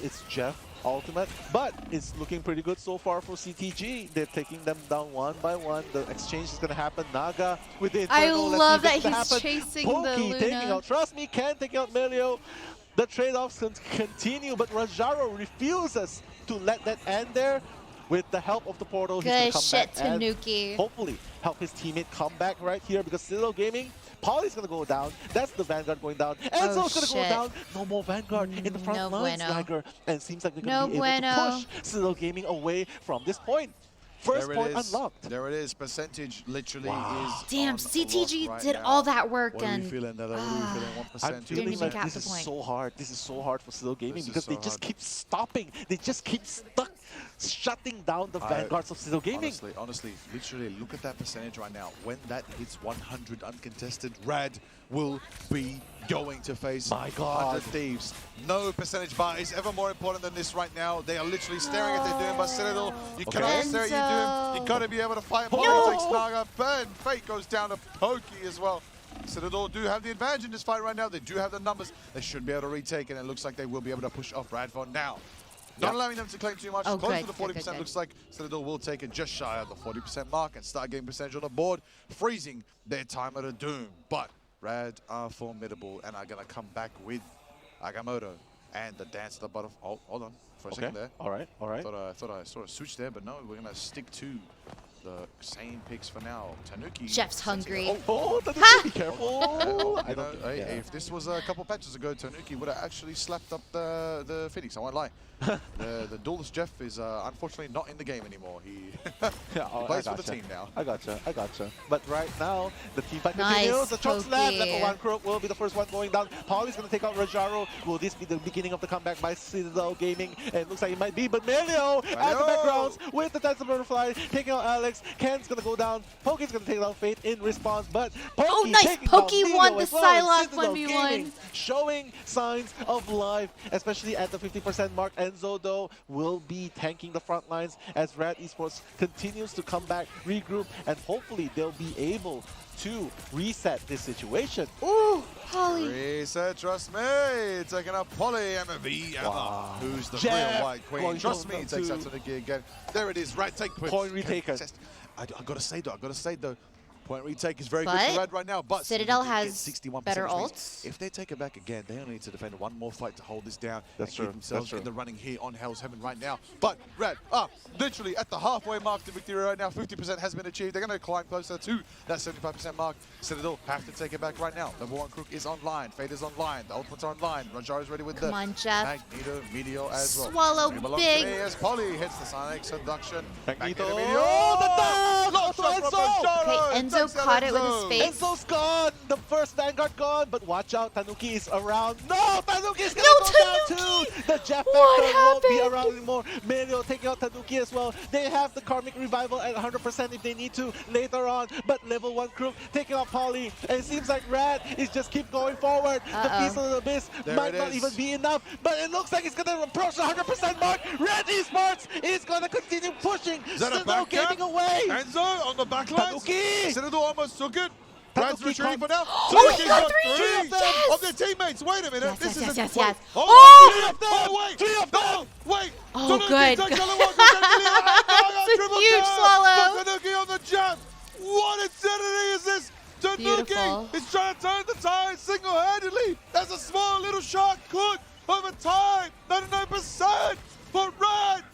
it's Jeff ultimate, but it's looking pretty good so far for CTG. They're taking them down one by one. The exchange is going to happen. Naga with the Inferno. I love that he's happen. chasing Pokey the Luna. taking out, trust me, Ken taking out Melio. The trade-offs continue, but Rajaro refuses to let that end there. With the help of the portal, he's going Good to come shit, back and Tanuki. hopefully help his teammate come back right here because Citadel Gaming, Poly's going to go down. That's the Vanguard going down. Enzo's going to go down. No more Vanguard in the front lines, Tiger. And it seems like they're going to be able to push Citadel Gaming away from this point. First point unlocked. There it is. Percentage literally is. Damn, CTG did all that work. What are you feeling, Nella? What are you feeling? 1%. I'm feeling like this is so hard. This is so hard for Citadel Gaming because they just keep stopping. They just keep shutting down the vanguards of Citadel Gaming. Honestly, literally, look at that percentage right now. When that hits 100 uncontested, Rad will be going to face 100 Thieves. No percentage bar is ever more important than this right now. They are literally staring at their doom, but Citadel, you cannot stare at your doom. You got to be able to fight. Poly takes Naga, and Fate goes down to Pokey as well. Citadel do have the advantage in this fight right now. They do have the numbers. They should be able to retake, and it looks like they will be able to push off Radford now. Not allowing them to claim too much. Close to the 40%. Looks like Citadel will take it just shy of the 40% mark and start getting percentage on the board, freezing their time at a doom. But Rad are formidable and are going to come back with Agamotto and the dance to the bottom. Oh, hold on for a second there. All right. Thought I saw a switch there, but no, we're going to stick to the same picks for now. Tanuki. Jeff's hungry. Tanuki, be careful. If this was a couple patches ago, Tanuki would have actually slapped up the Phoenix. I won't lie. the duelist Jeff is unfortunately not in the game anymore. He plays for the team now. I gotcha. But right now, the team fight continues. The chokes land. Level 1 Croak will be the first one going down. Poly's going to take out Rajaro. Will this be the beginning of the comeback by Citadel Gaming? And it looks like it might be. But Melio at the backgrounds with the Dance of Butterfly, taking out Alex. Ken's going to go down. Pokey's going to take down Fate in response. But Pokey taking Pokey down won the Psylocke 1v1. Showing signs of life, especially at the 50% mark. Enzo, though, will be tanking the front lines as Rad Esports continues to come back, regroup, and hopefully they'll be able to reset this situation. Ooh, Poly. Reset, trust me. Taking up Poly, MV, who's the Jeff, real White Queen. Trust me, takes out Tanuki again. There it is, right take. Point retake. I gotta say though, point retake is very good for Rad right now, but Citadel has 61%, better ults. If they take it back again, they only need to defend one more fight to hold this down. That's keep themselves in the running here on Hell's Heaven right now. But Rad are literally at the halfway mark to victory right now. 50% has been achieved. They're going to climb closer to that 75% mark. Citadel have to take it back right now. Level 1 Crook is online. Fate is online. The ultimates are online. Rajar is ready with the Magneto Meteor as well. Swallow big. As Poly hits the Sonic Seduction. Magneto Meteor! The dog! Okay, Enzo caught it with his face. Enzo's gone! The first Vanguard gone, but watch out, Tanuki is around. No! Tanuki's gonna go down too! The Jeff Factor won't be around anymore. Melio taking out Tanuki as well. They have the Karmic Revival at 100% if they need to later on, but level 1 Crook taking out Poly. And it seems like Rad is just keep going forward. The Piece of the Abyss might not even be enough, but it looks like it's gonna approach the 100% mark. Rad Esports is gonna continue pushing. Citadel Gaming away. Enzo on the back line. Tanuki! Citadel almost took it. Rad's retreating for now. Oh, he got three of their teammates. Wait a minute. Yes. Oh, three of them. Wait. Oh, good. That's a huge swallow. Tanuki on the jump. What insanity is this? Tanuki is trying to turn the tide single-handedly. That's a small little shot. Good over time. 99%. But Rad.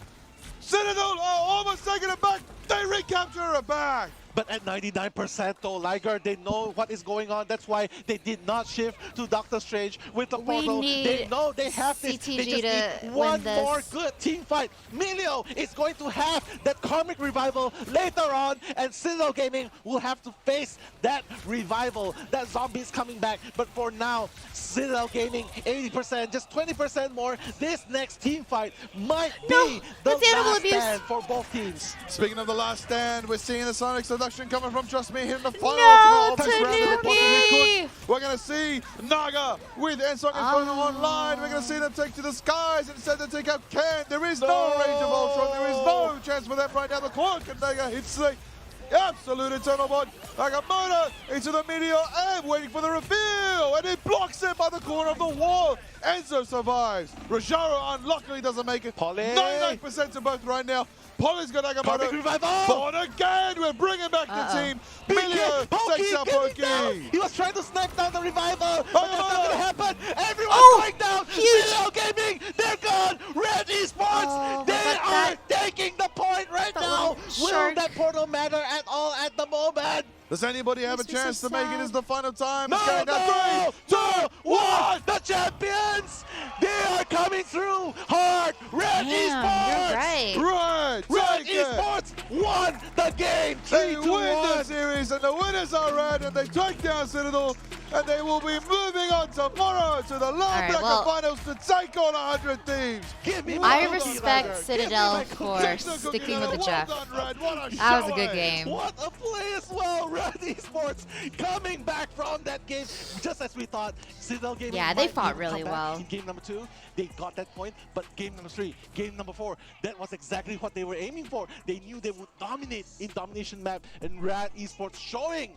Citadel are almost taking it back. They recapture it back. But at 99% though, Liger, they know what is going on. That's why they did not shift to Doctor Strange with the portal. They know they have this. CTG they just need one more good team fight. Melio is going to have that Karmic Revival later on, and Citadel Gaming will have to face that revival. That zombie is coming back. But for now, Citadel Gaming 80%, just 20% more. This next team fight might be the last stand for both teams. Speaking of the last stand, we're seeing the Sonic production coming from Trust Me here in the final No, ultimate of this round as they possibly Tanuki! could. We're going to see Naga with Ensong and going online. We're going to see them take to the skies instead they take out Ken. There is no range of Ultron. There is no chance for them right now. The clock and Naga hits the absolute eternal bond. Nagamoto into the meteor and waiting for the reveal. And it blocks it by the corner of the wall. Enzo survives. Rojaro unluckily doesn't make it. Polly. 99% to both right now. Polly's got Nagamoto. Revival. But again, we're bringing back the team. Milio takes out Pokey. He was trying to snipe down the revival, but that's not going to happen. Everyone's going down. Huge. Milio Gaming, they're gone. Red Esports, they are taking the point right now. Will that portal matter at all at the moment? Does anybody have a chance to make it as the final time? No, It's going down. 3, 2, 1. The champions, they are coming through hard. Red Esports. You're right. Red Take it. Esports won the game. They 3-1. win the series, and the winners are Red, and they take down Citadel, and they will be moving on tomorrow to the Lone Blacker Finals to take on 100 Thieves. Give me I my respect cookie, Citadel Give me my for Take the cookie sticking letter. with the Well Jeff. done, Red. What a That was a good showing. game. What a play as well. Red Esports coming back from that game just as we thought. Citadel Gaming Yeah, they might fought even really come back well. in game number 2, they got that point, but game number 3, game number 4, that was exactly what they were aiming for. They knew they would dominate in domination map, and Red Esports showing